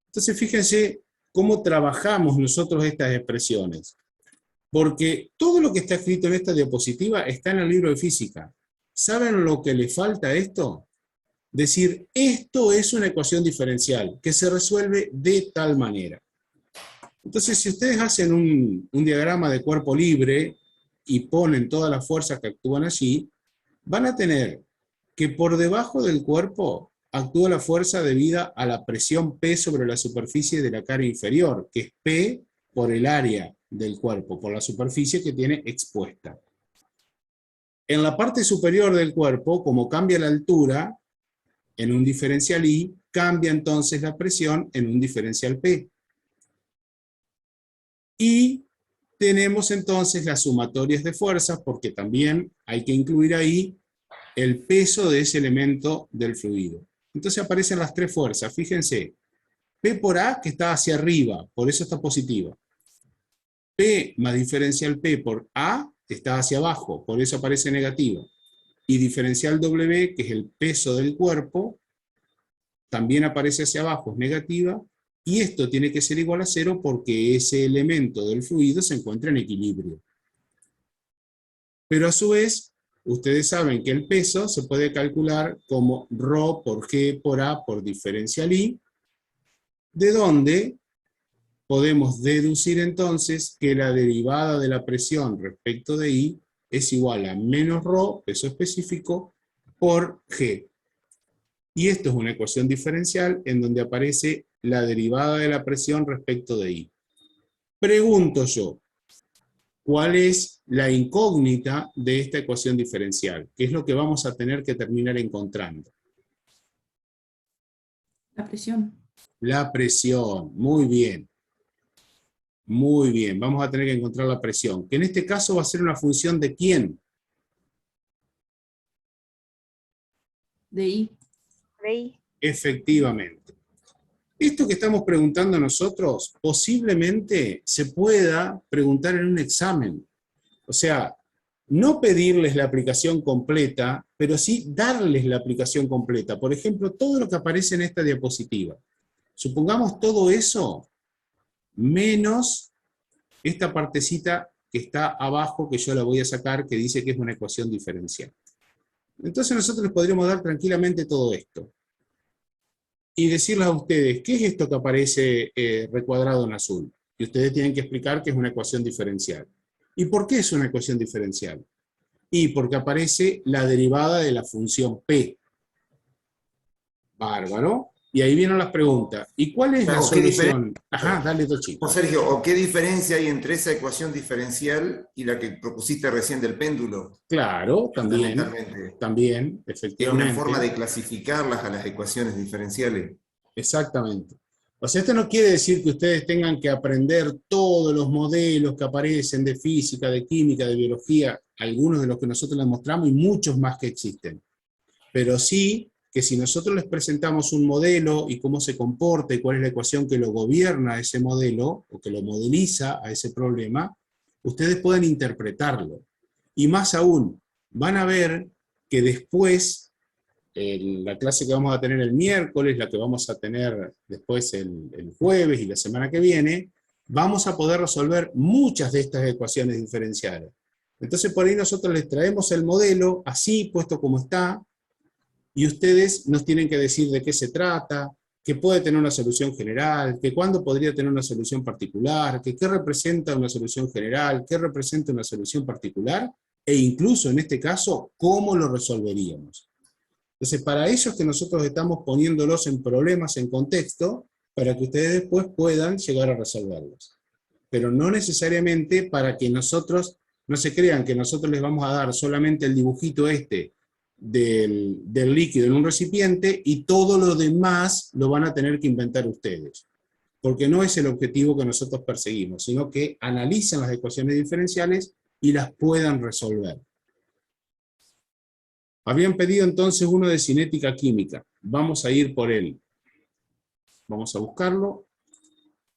Entonces fíjense cómo trabajamos nosotros estas expresiones. Porque todo lo que está escrito en esta diapositiva está en el libro de física. ¿Saben lo que le falta a esto? Decir, esto es una ecuación diferencial que se resuelve de tal manera. Entonces, si ustedes hacen un diagrama de cuerpo libre y ponen todas las fuerzas que actúan allí, van a tener que por debajo del cuerpo actúa la fuerza debida a la presión P sobre la superficie de la cara inferior, que es P por el área del cuerpo, por la superficie que tiene expuesta. En la parte superior del cuerpo, como cambia la altura, en un diferencial I, cambia entonces la presión en un diferencial P. Y tenemos entonces las sumatorias de fuerzas, porque también hay que incluir ahí el peso de ese elemento del fluido. Entonces aparecen las tres fuerzas, fíjense. P por A, que está hacia arriba, por eso está positiva. P más diferencial P por A, está hacia abajo, por eso aparece negativa. Y diferencial W, que es el peso del cuerpo, también aparece hacia abajo, es negativa. Y esto tiene que ser igual a 0 porque ese elemento del fluido se encuentra en equilibrio. Pero a su vez, ustedes saben que el peso se puede calcular como ρ por G por A por diferencial I, de donde podemos deducir entonces que la derivada de la presión respecto de I es igual a menos ρ, peso específico, por G. Y esto es una ecuación diferencial en donde aparece la derivada de la presión respecto de I. Pregunto yo, ¿cuál es la incógnita de esta ecuación diferencial? ¿Qué es lo que vamos a tener que terminar encontrando? La presión. La presión, muy bien. Muy bien, vamos a tener que encontrar la presión, que en este caso va a ser una función ¿de quién? De I. De I. Efectivamente. Esto que estamos preguntando nosotros posiblemente se pueda preguntar en un examen. O sea, no pedirles la aplicación completa, pero sí darles la aplicación completa. Por ejemplo, todo lo que aparece en esta diapositiva. Supongamos todo eso menos esta partecita que está abajo, que yo la voy a sacar, que dice que es una ecuación diferencial. Entonces nosotros les podríamos dar tranquilamente todo esto. Y decirles a ustedes, ¿qué es esto que aparece recuadrado en azul? Y ustedes tienen que explicar que es una ecuación diferencial. ¿Y por qué es una ecuación diferencial? Y porque aparece la derivada de la función P. Bárbaro. Y ahí vienen las preguntas. ¿Y cuál es la solución? Ajá, dale, Tochi. Sergio, ¿o qué diferencia hay entre esa ecuación diferencial y la que propusiste recién del péndulo? Claro, también, Es efectivamente. una forma de clasificarlas a las ecuaciones diferenciales. Exactamente. O sea, esto no quiere decir que ustedes tengan que aprender todos los modelos que aparecen de física, de química, de biología, algunos de los que nosotros les mostramos y muchos más que existen. Pero sí que si nosotros les presentamos un modelo y cómo se comporta y cuál es la ecuación que lo gobierna a ese modelo, o que lo modeliza a ese problema, ustedes pueden interpretarlo. Y más aún, van a ver que después, la clase que vamos a tener el miércoles, la que vamos a tener después el jueves y la semana que viene, vamos a poder resolver muchas de estas ecuaciones diferenciales. Entonces por ahí nosotros les traemos el modelo así, puesto como está, y ustedes nos tienen que decir de qué se trata, que puede tener una solución general, que cuándo podría tener una solución particular, que qué representa una solución general, qué representa una solución particular, e incluso en este caso, cómo lo resolveríamos. Entonces, para eso es que nosotros estamos poniéndolos en problemas, en contexto, para que ustedes después puedan llegar a resolverlos. Pero no necesariamente para que nosotros, no se crean que nosotros les vamos a dar solamente el dibujito este, del líquido en un recipiente y todo lo demás lo van a tener que inventar ustedes. Porque no es el objetivo que nosotros perseguimos, sino que analicen las ecuaciones diferenciales y las puedan resolver. Habían pedido entonces uno de cinética química. Vamos a ir por él. Vamos a buscarlo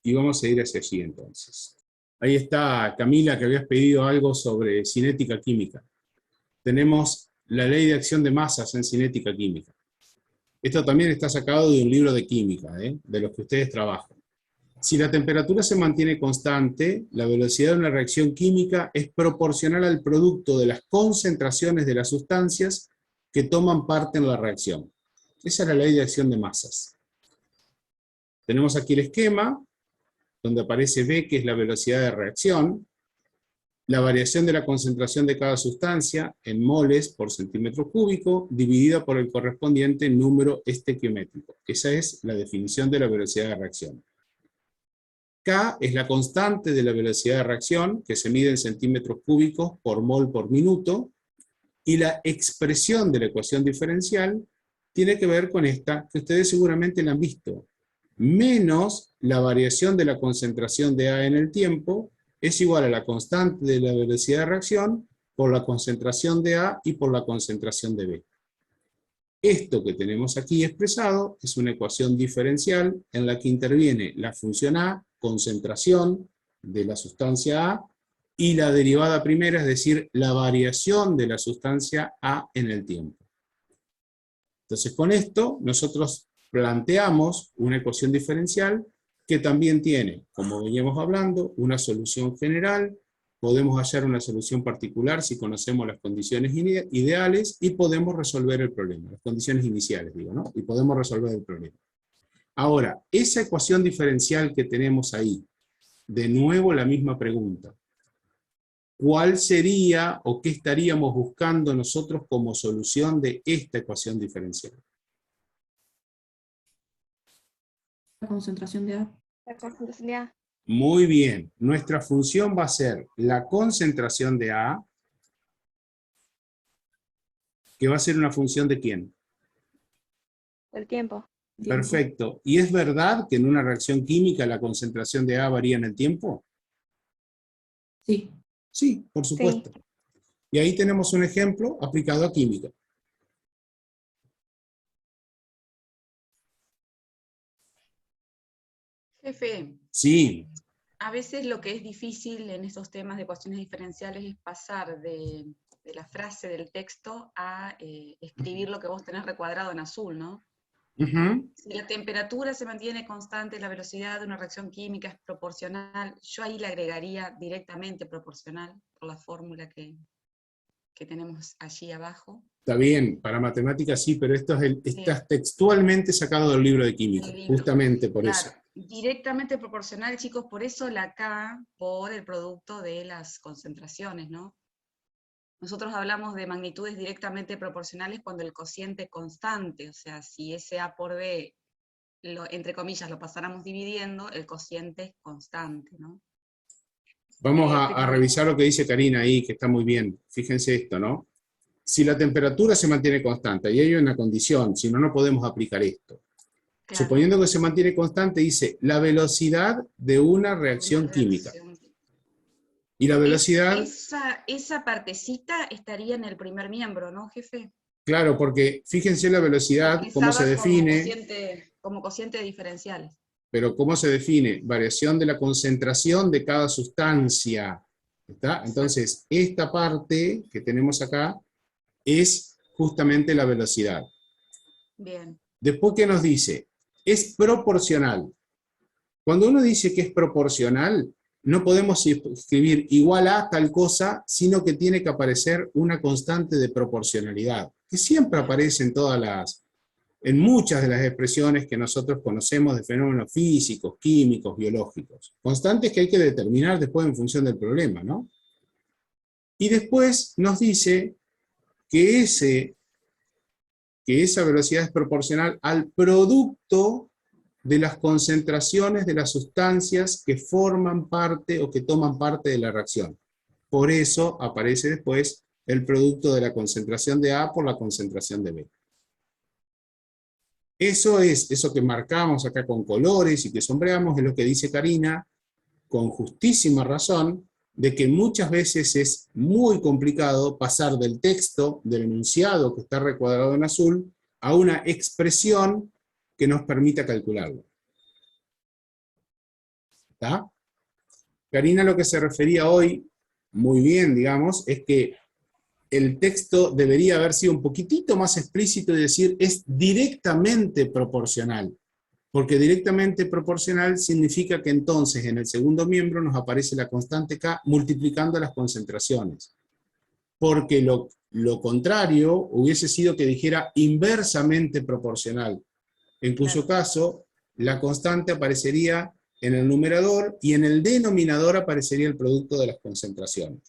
y vamos a ir hacia allí entonces. Ahí está Camila, que habías pedido algo sobre cinética química. Tenemos la ley de acción de masas en cinética química. Esto también está sacado de un libro de química, de los que ustedes trabajan. Si la temperatura se mantiene constante, la velocidad de una reacción química es proporcional al producto de las concentraciones de las sustancias que toman parte en la reacción. Esa es la ley de acción de masas. Tenemos aquí el esquema, donde aparece V, que es la velocidad de reacción, la variación de la concentración de cada sustancia en moles por centímetro cúbico, dividida por el correspondiente número estequiométrico. Esa es la definición de la velocidad de reacción. K es la constante de la velocidad de reacción, que se mide en centímetros cúbicos por mol por minuto, y la expresión de la ecuación diferencial tiene que ver con esta, que ustedes seguramente la han visto, menos la variación de la concentración de A en el tiempo, es igual a la constante de la velocidad de reacción por la concentración de A y por la concentración de B. Esto que tenemos aquí expresado es una ecuación diferencial en la que interviene la función A, concentración de la sustancia A, y la derivada primera, es decir, la variación de la sustancia A en el tiempo. Entonces con esto nosotros planteamos una ecuación diferencial que también tiene, como veníamos hablando, una solución general. Podemos hallar una solución particular si conocemos las condiciones ideales y podemos resolver el problema, las condiciones iniciales, digo, ¿no? Y podemos resolver el problema. Ahora, esa ecuación diferencial que tenemos ahí, de nuevo la misma pregunta. ¿Cuál sería o qué estaríamos buscando nosotros como solución de esta ecuación diferencial? La concentración de A. La concentración de A. Muy bien, nuestra función va a ser la concentración de A, que va a ser una función ¿de quién? El tiempo. Perfecto. ¿Y es verdad que en una reacción química la concentración de A varía en el tiempo? Sí. Sí, por supuesto. Y ahí tenemos un ejemplo aplicado a química. Jefe, Sí, a veces lo que es difícil en estos temas de ecuaciones diferenciales es pasar de la frase del texto a escribir lo que vos tenés recuadrado en azul, ¿no? ujú. Si la temperatura se mantiene constante, la velocidad de una reacción química es proporcional, yo ahí le agregaría directamente proporcional por la fórmula que tenemos allí abajo. Está bien, para matemáticas sí, pero esto es Sí. está textualmente sacado del libro de química, Del libro. justamente por eso. Claro, directamente proporcional, chicos, por eso la K por el producto de las concentraciones, ¿no? Nosotros hablamos de magnitudes directamente proporcionales cuando el cociente es constante, o sea, si ese A por B, entre comillas, lo pasáramos dividiendo, el cociente es constante, ¿no? Vamos a revisar lo que dice Karina ahí, que está muy bien. Fíjense esto, ¿no? Si la temperatura se mantiene constante, y hay una condición, si no, no podemos aplicar esto. Claro. Suponiendo que se mantiene constante, dice la velocidad de una reacción Una química. reacción. Y la velocidad, Esa partecita estaría en el primer miembro, ¿no, jefe? claro, porque fíjense la velocidad, cómo se define, como cociente diferencial. pero cómo se define, variación de la concentración de cada sustancia. ¿Está? Entonces, esta parte que tenemos acá es justamente la velocidad. Bien. Después, ¿qué nos dice? Es proporcional. Cuando uno dice que es proporcional, no podemos escribir igual a tal cosa, sino que tiene que aparecer una constante de proporcionalidad, que siempre aparece en muchas de las expresiones que nosotros conocemos de fenómenos físicos, químicos, biológicos. Constantes que hay que determinar después en función del problema, ¿no? Y después nos dice que esa velocidad es proporcional al producto de las concentraciones de las sustancias que forman parte o que toman parte de la reacción. Por eso aparece después el producto de la concentración de A por la concentración de B. Eso que marcamos acá con colores y que sombreamos es lo que dice Karina, con justísima razón, de que muchas veces es muy complicado pasar del texto, del enunciado que está recuadrado en azul, a una expresión que nos permita calcularlo. ¿Está? Karina lo que se refería hoy, muy bien, digamos, es que el texto debería haber sido un poquitito más explícito y decir es directamente proporcional. Porque directamente proporcional significa que entonces en el segundo miembro nos aparece la constante K multiplicando las concentraciones. Porque lo contrario hubiese sido que dijera inversamente proporcional, en cuyo caso la constante aparecería en el numerador y en el denominador aparecería el producto de las concentraciones.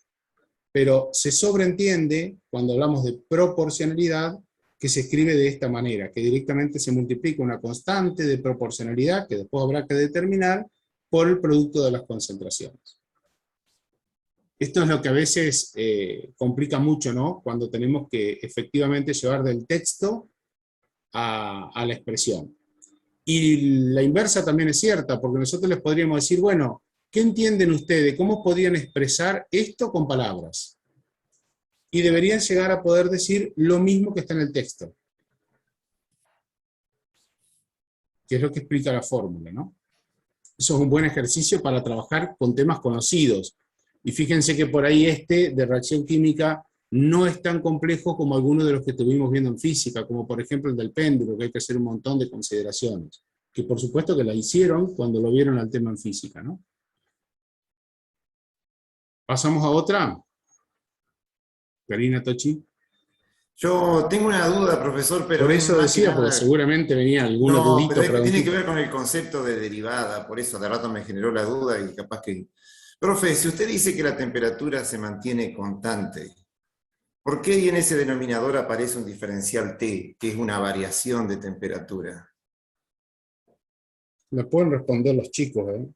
Pero se sobreentiende, cuando hablamos de proporcionalidad, que se escribe de esta manera, que directamente se multiplica una constante de proporcionalidad, que después habrá que determinar, por el producto de las concentraciones. Esto es lo que a veces complica mucho, ¿no? Cuando tenemos que efectivamente llevar del texto a la expresión. Y la inversa también es cierta, porque nosotros les podríamos decir, bueno, ¿qué entienden ustedes? ¿Cómo podrían expresar esto con palabras? Y deberían llegar a poder decir lo mismo que está en el texto. Que es lo que explica la fórmula, ¿no? Eso es un buen ejercicio para trabajar con temas conocidos. Y fíjense que por ahí de reacción química no es tan complejo como algunos de los que estuvimos viendo en física, como por ejemplo el del péndulo, que hay que hacer un montón de consideraciones. Que por supuesto que la hicieron cuando lo vieron al tema en física, ¿no? ¿Pasamos a otra? Karina, Tochi. Yo tengo una duda, profesor, pero Por es eso más que decía, porque nada- seguramente venía alguna No, dudita. pero es que tiene preguntita. que ver con el concepto de derivada, por eso de rato me generó la duda y capaz que... Profe, si usted dice que la temperatura se mantiene constante, ¿por qué ahí en ese denominador aparece un diferencial T, que es una variación de temperatura? Me pueden responder los chicos, ¿eh?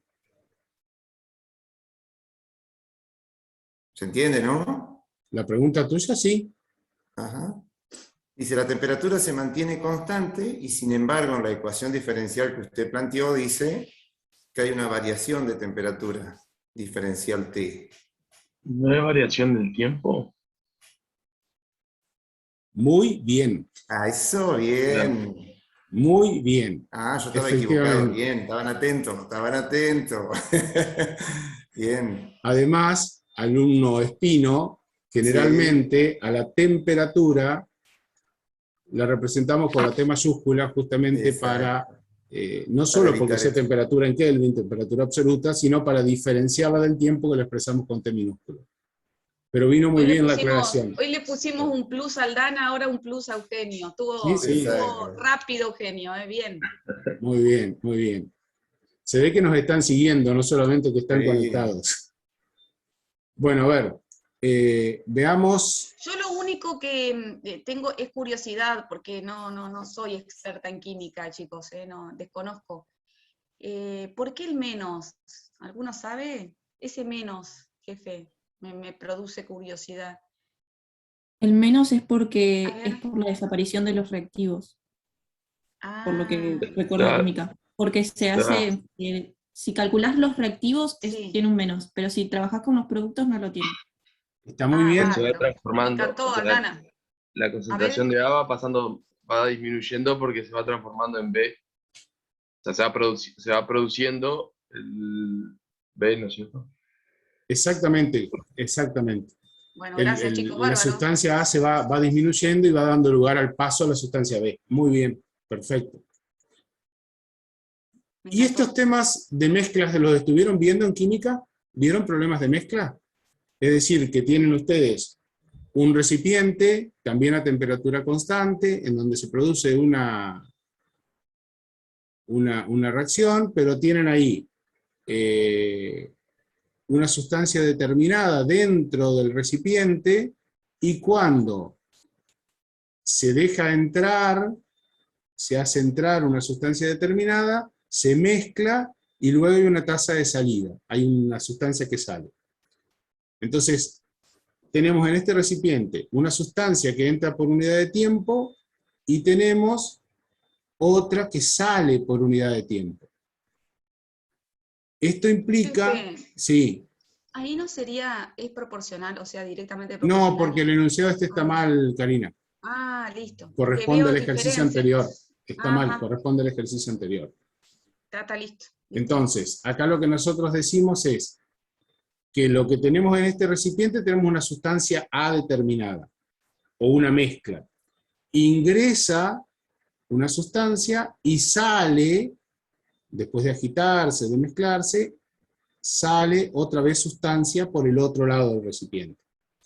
¿Se entiende, no? La pregunta tuya, sí. Ajá. Dice, la temperatura se mantiene constante y sin embargo en la ecuación diferencial que usted planteó dice que hay una variación de temperatura, diferencial T. ¿No hay variación del tiempo? Muy bien, Ah, eso, bien. muy bien. Ah, yo estaba equivocado, Efectivamente. bien, estaban atentos. Bien. Además, alumno Espino, generalmente a la temperatura la representamos con la T mayúscula justamente Exacto. para, no solo porque evitar sea eso. temperatura en Kelvin, temperatura absoluta, sino para diferenciarla del tiempo que la expresamos con T minúscula. Pero vino muy bien la aclaración. Hoy le pusimos un plus al Dana, ahora un plus a Eugenio. Sí, sí. Estuvo rápido, Eugenio, bien. Muy bien, muy bien. Se ve que nos están siguiendo, no solamente que están Sí. conectados. Bueno, a ver, veamos. Yo lo único que tengo es curiosidad, porque no soy experta en química, chicos, no, desconozco. ¿Por qué el menos? ¿Alguno sabe? Ese menos, jefe, me produce curiosidad. El menos es A porque ver. es por la desaparición de los reactivos, por lo que Ah, recuerdo Claro. química. Porque se hace, si calculás los reactivos, Sí. tiene un menos, pero si trabajás con los productos no lo tiene. Está muy bien. Se va bárbaro. transformando. Me encantó, o sea, Aldana. la concentración de A va disminuyendo porque se va transformando en B. O sea, se va produciendo el B, ¿no es cierto? Exactamente, exactamente. Bueno, gracias, chicos, La bárbaro. sustancia A se va disminuyendo y va dando lugar al paso a la sustancia B. Muy bien, perfecto. Me ¿Y encantó. estos temas de mezclas los estuvieron viendo en química? ¿Vieron problemas de mezcla? Es decir, que tienen ustedes un recipiente, también a temperatura constante, en donde se produce una reacción, pero tienen ahí una sustancia determinada dentro del recipiente, y cuando se deja entrar, se hace entrar una sustancia determinada, se mezcla y luego hay una tasa de salida, hay una sustancia que sale. Entonces, tenemos en este recipiente una sustancia que entra por unidad de tiempo y tenemos otra que sale por unidad de tiempo. Esto implica, Jefe, sí, ahí no sería, es proporcional, o sea, directamente proporcional. no, porque el enunciado está mal, Karina. Ah, listo. Porque Corresponde veo al ejercicio diferencias. anterior. Está mal, Ajá. corresponde al ejercicio anterior. Está listo. Entonces, acá lo que nosotros decimos es que lo que tenemos en este recipiente tenemos una sustancia A determinada, o una mezcla. Ingresa una sustancia y sale después de agitarse, de mezclarse, sale otra vez sustancia por el otro lado del recipiente.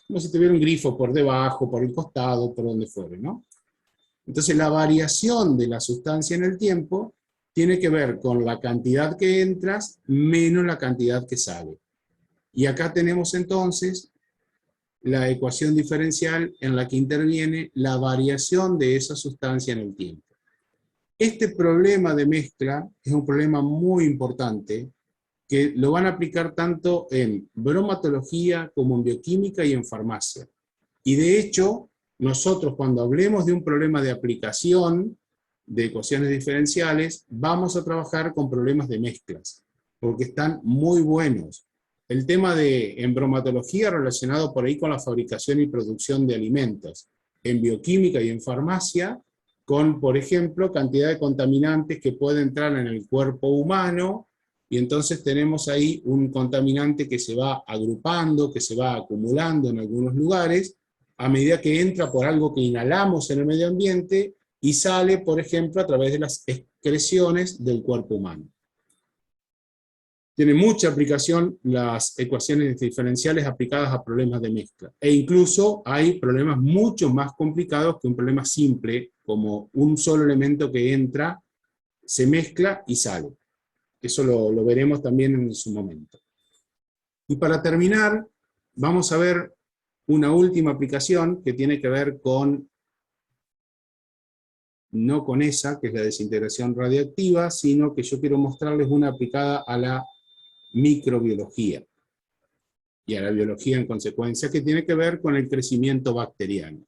Como si tuviera un grifo por debajo, por el costado, por donde fuere, ¿no? Entonces la variación de la sustancia en el tiempo tiene que ver con la cantidad que entras menos la cantidad que sale. Y acá tenemos entonces la ecuación diferencial en la que interviene la variación de esa sustancia en el tiempo. Este problema de mezcla es un problema muy importante que lo van a aplicar tanto en bromatología como en bioquímica y en farmacia. Y de hecho, nosotros cuando hablemos de un problema de aplicación de ecuaciones diferenciales, vamos a trabajar con problemas de mezclas, porque están muy buenos. El tema en bromatología relacionado por ahí con la fabricación y producción de alimentos, en bioquímica y en farmacia, con, por ejemplo, cantidad de contaminantes que puede entrar en el cuerpo humano, y entonces tenemos ahí un contaminante que se va agrupando, que se va acumulando en algunos lugares, a medida que entra por algo que inhalamos en el medio ambiente, y sale, por ejemplo, a través de las excreciones del cuerpo humano. Tiene mucha aplicación las ecuaciones diferenciales aplicadas a problemas de mezcla. E incluso hay problemas mucho más complicados que un problema simple, como un solo elemento que entra, se mezcla y sale. Eso lo veremos también en su momento. Y para terminar, vamos a ver una última aplicación que tiene que ver con, no con esa, que es la desintegración radiactiva, sino que yo quiero mostrarles una aplicada a la microbiología y a la biología en consecuencia, que tiene que ver con el crecimiento bacteriano.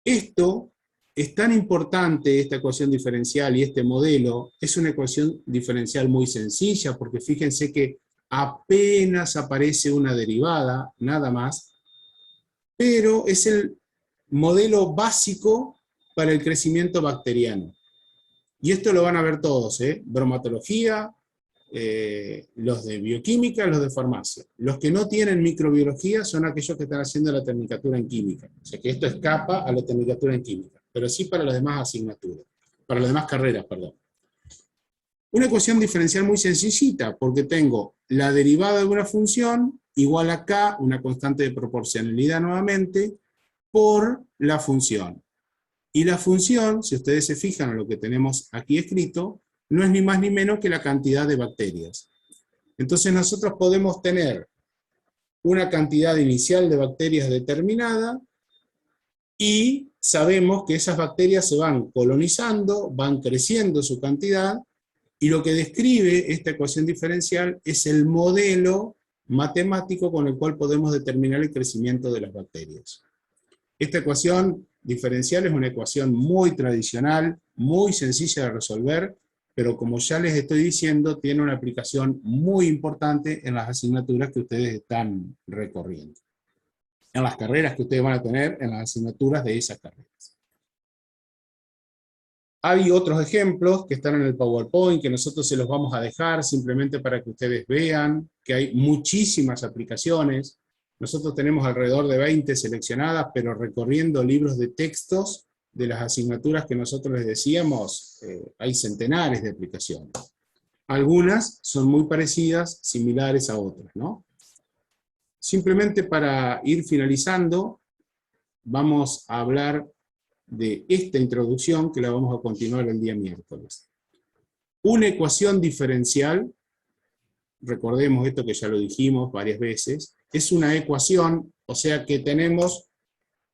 Esto es tan importante, esta ecuación diferencial y este modelo, es una ecuación diferencial muy sencilla, porque fíjense que apenas aparece una derivada, nada más, pero es el modelo básico para el crecimiento bacteriano. Y esto lo van a ver todos, bromatología, los de bioquímica, los de farmacia. Los que no tienen microbiología son aquellos que están haciendo la tecnicatura en química. O sea que esto escapa a la tecnicatura en química, pero sí para las demás asignaturas, para las demás carreras, perdón. Una ecuación diferencial muy sencillita, porque tengo la derivada de una función igual a K, una constante de proporcionalidad nuevamente, por la función. Y la función, si ustedes se fijan en lo que tenemos aquí escrito, no es ni más ni menos que la cantidad de bacterias. Entonces nosotros podemos tener una cantidad inicial de bacterias determinada y sabemos que esas bacterias se van colonizando, van creciendo su cantidad, y lo que describe esta ecuación diferencial es el modelo matemático con el cual podemos determinar el crecimiento de las bacterias. Esta ecuación diferencial es una ecuación muy tradicional, muy sencilla de resolver, pero como ya les estoy diciendo, tiene una aplicación muy importante en las asignaturas que ustedes están recorriendo. En las carreras que ustedes van a tener, en las asignaturas de esas carreras. Hay otros ejemplos que están en el PowerPoint, que nosotros se los vamos a dejar simplemente para que ustedes vean que hay muchísimas aplicaciones. Nosotros tenemos alrededor de 20 seleccionadas, pero recorriendo libros de textos de las asignaturas que nosotros les decíamos, hay centenares de aplicaciones. Algunas son muy parecidas, similares a otras, ¿no? Simplemente para ir finalizando, vamos a hablar de esta introducción que la vamos a continuar el día miércoles. Una ecuación diferencial, recordemos esto que ya lo dijimos varias veces, es una ecuación, o sea que tenemos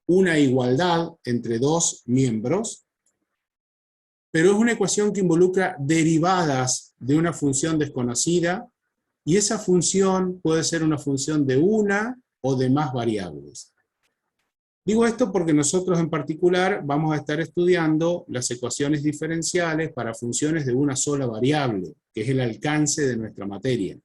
una igualdad entre dos miembros, pero es una ecuación que involucra derivadas de una función desconocida, y esa función puede ser una función de una o de más variables. Digo esto porque nosotros en particular vamos a estar estudiando las ecuaciones diferenciales para funciones de una sola variable, que es el alcance de nuestra materia.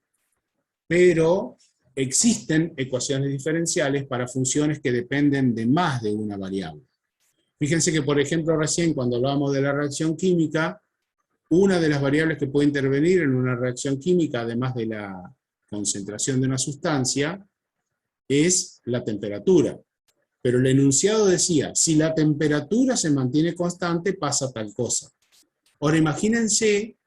Pero existen ecuaciones diferenciales para funciones que dependen de más de una variable. Fíjense que, por ejemplo, recién cuando hablábamos de la reacción química, una de las variables que puede intervenir en una reacción química, además de la concentración de una sustancia, es la temperatura. Pero el enunciado decía, si la temperatura se mantiene constante, pasa tal cosa. Ahora imagínense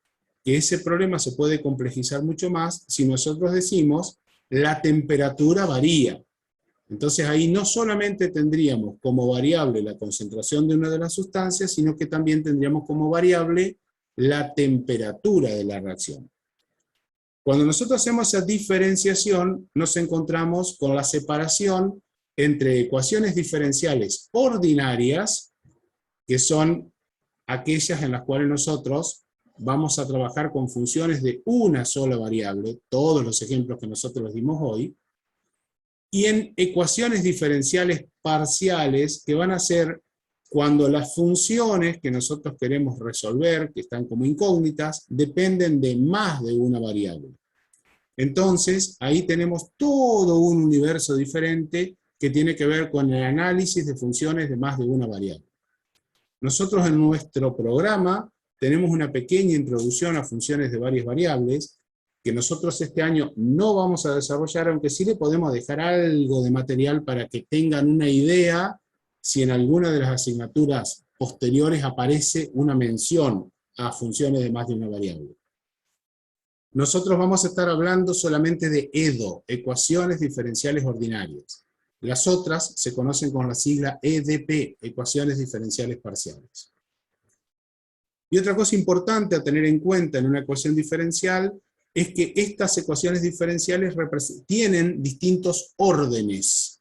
que ese problema se puede complejizar mucho más si nosotros decimos la temperatura varía. Entonces ahí no solamente tendríamos como variable la concentración de una de las sustancias, sino que también tendríamos como variable la temperatura de la reacción. Cuando nosotros hacemos esa diferenciación, nos encontramos con la separación entre ecuaciones diferenciales ordinarias, que son aquellas en las cuales nosotros vamos a trabajar con funciones de una sola variable, todos los ejemplos que nosotros les dimos hoy, y en ecuaciones diferenciales parciales, que van a ser cuando las funciones que nosotros queremos resolver, que están como incógnitas, dependen de más de una variable. Entonces, ahí tenemos todo un universo diferente que tiene que ver con el análisis de funciones de más de una variable. Nosotros en nuestro programa tenemos una pequeña introducción a funciones de varias variables, que nosotros este año no vamos a desarrollar, aunque sí le podemos dejar algo de material para que tengan una idea si en alguna de las asignaturas posteriores aparece una mención a funciones de más de una variable. Nosotros vamos a estar hablando solamente de EDO, ecuaciones diferenciales ordinarias. Las otras se conocen con la sigla EDP, ecuaciones diferenciales parciales. Y otra cosa importante a tener en cuenta en una ecuación diferencial es que estas ecuaciones diferenciales tienen distintos órdenes.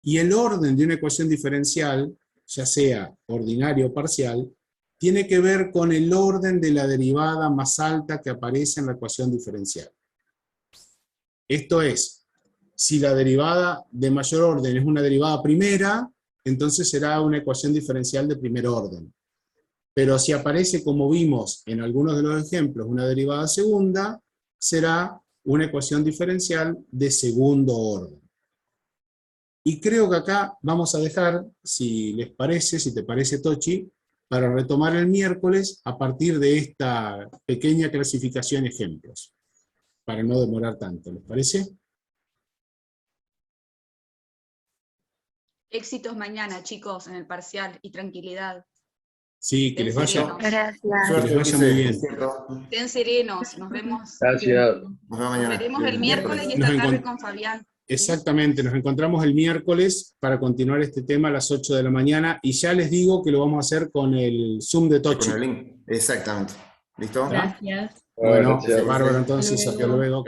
Y el orden de una ecuación diferencial, ya sea ordinaria o parcial, tiene que ver con el orden de la derivada más alta que aparece en la ecuación diferencial. Esto es, si la derivada de mayor orden es una derivada primera, entonces será una ecuación diferencial de primer orden. Pero si aparece, como vimos en algunos de los ejemplos, una derivada segunda, será una ecuación diferencial de segundo orden. Y creo que acá vamos a dejar, si les parece, si te parece, Tochi, para retomar el miércoles a partir de esta pequeña clasificación ejemplos, para no demorar tanto, ¿les parece? Éxitos mañana, chicos, en el parcial y tranquilidad. Sí, que les vaya, Gracias. que les vaya muy bien. Estén serenos, nos vemos. Gracias. Nos vemos Nos mañana. veremos el miércoles y Nos esta tarde encont- con Fabián. Exactamente, nos encontramos el miércoles para continuar este tema a las 8 de la mañana, y ya les digo que lo vamos a hacer con el Zoom de Tochi. Con el link. Exactamente. ¿Listo? Gracias. Bueno, Gracias. bárbaro, entonces, Hasta hasta luego. luego.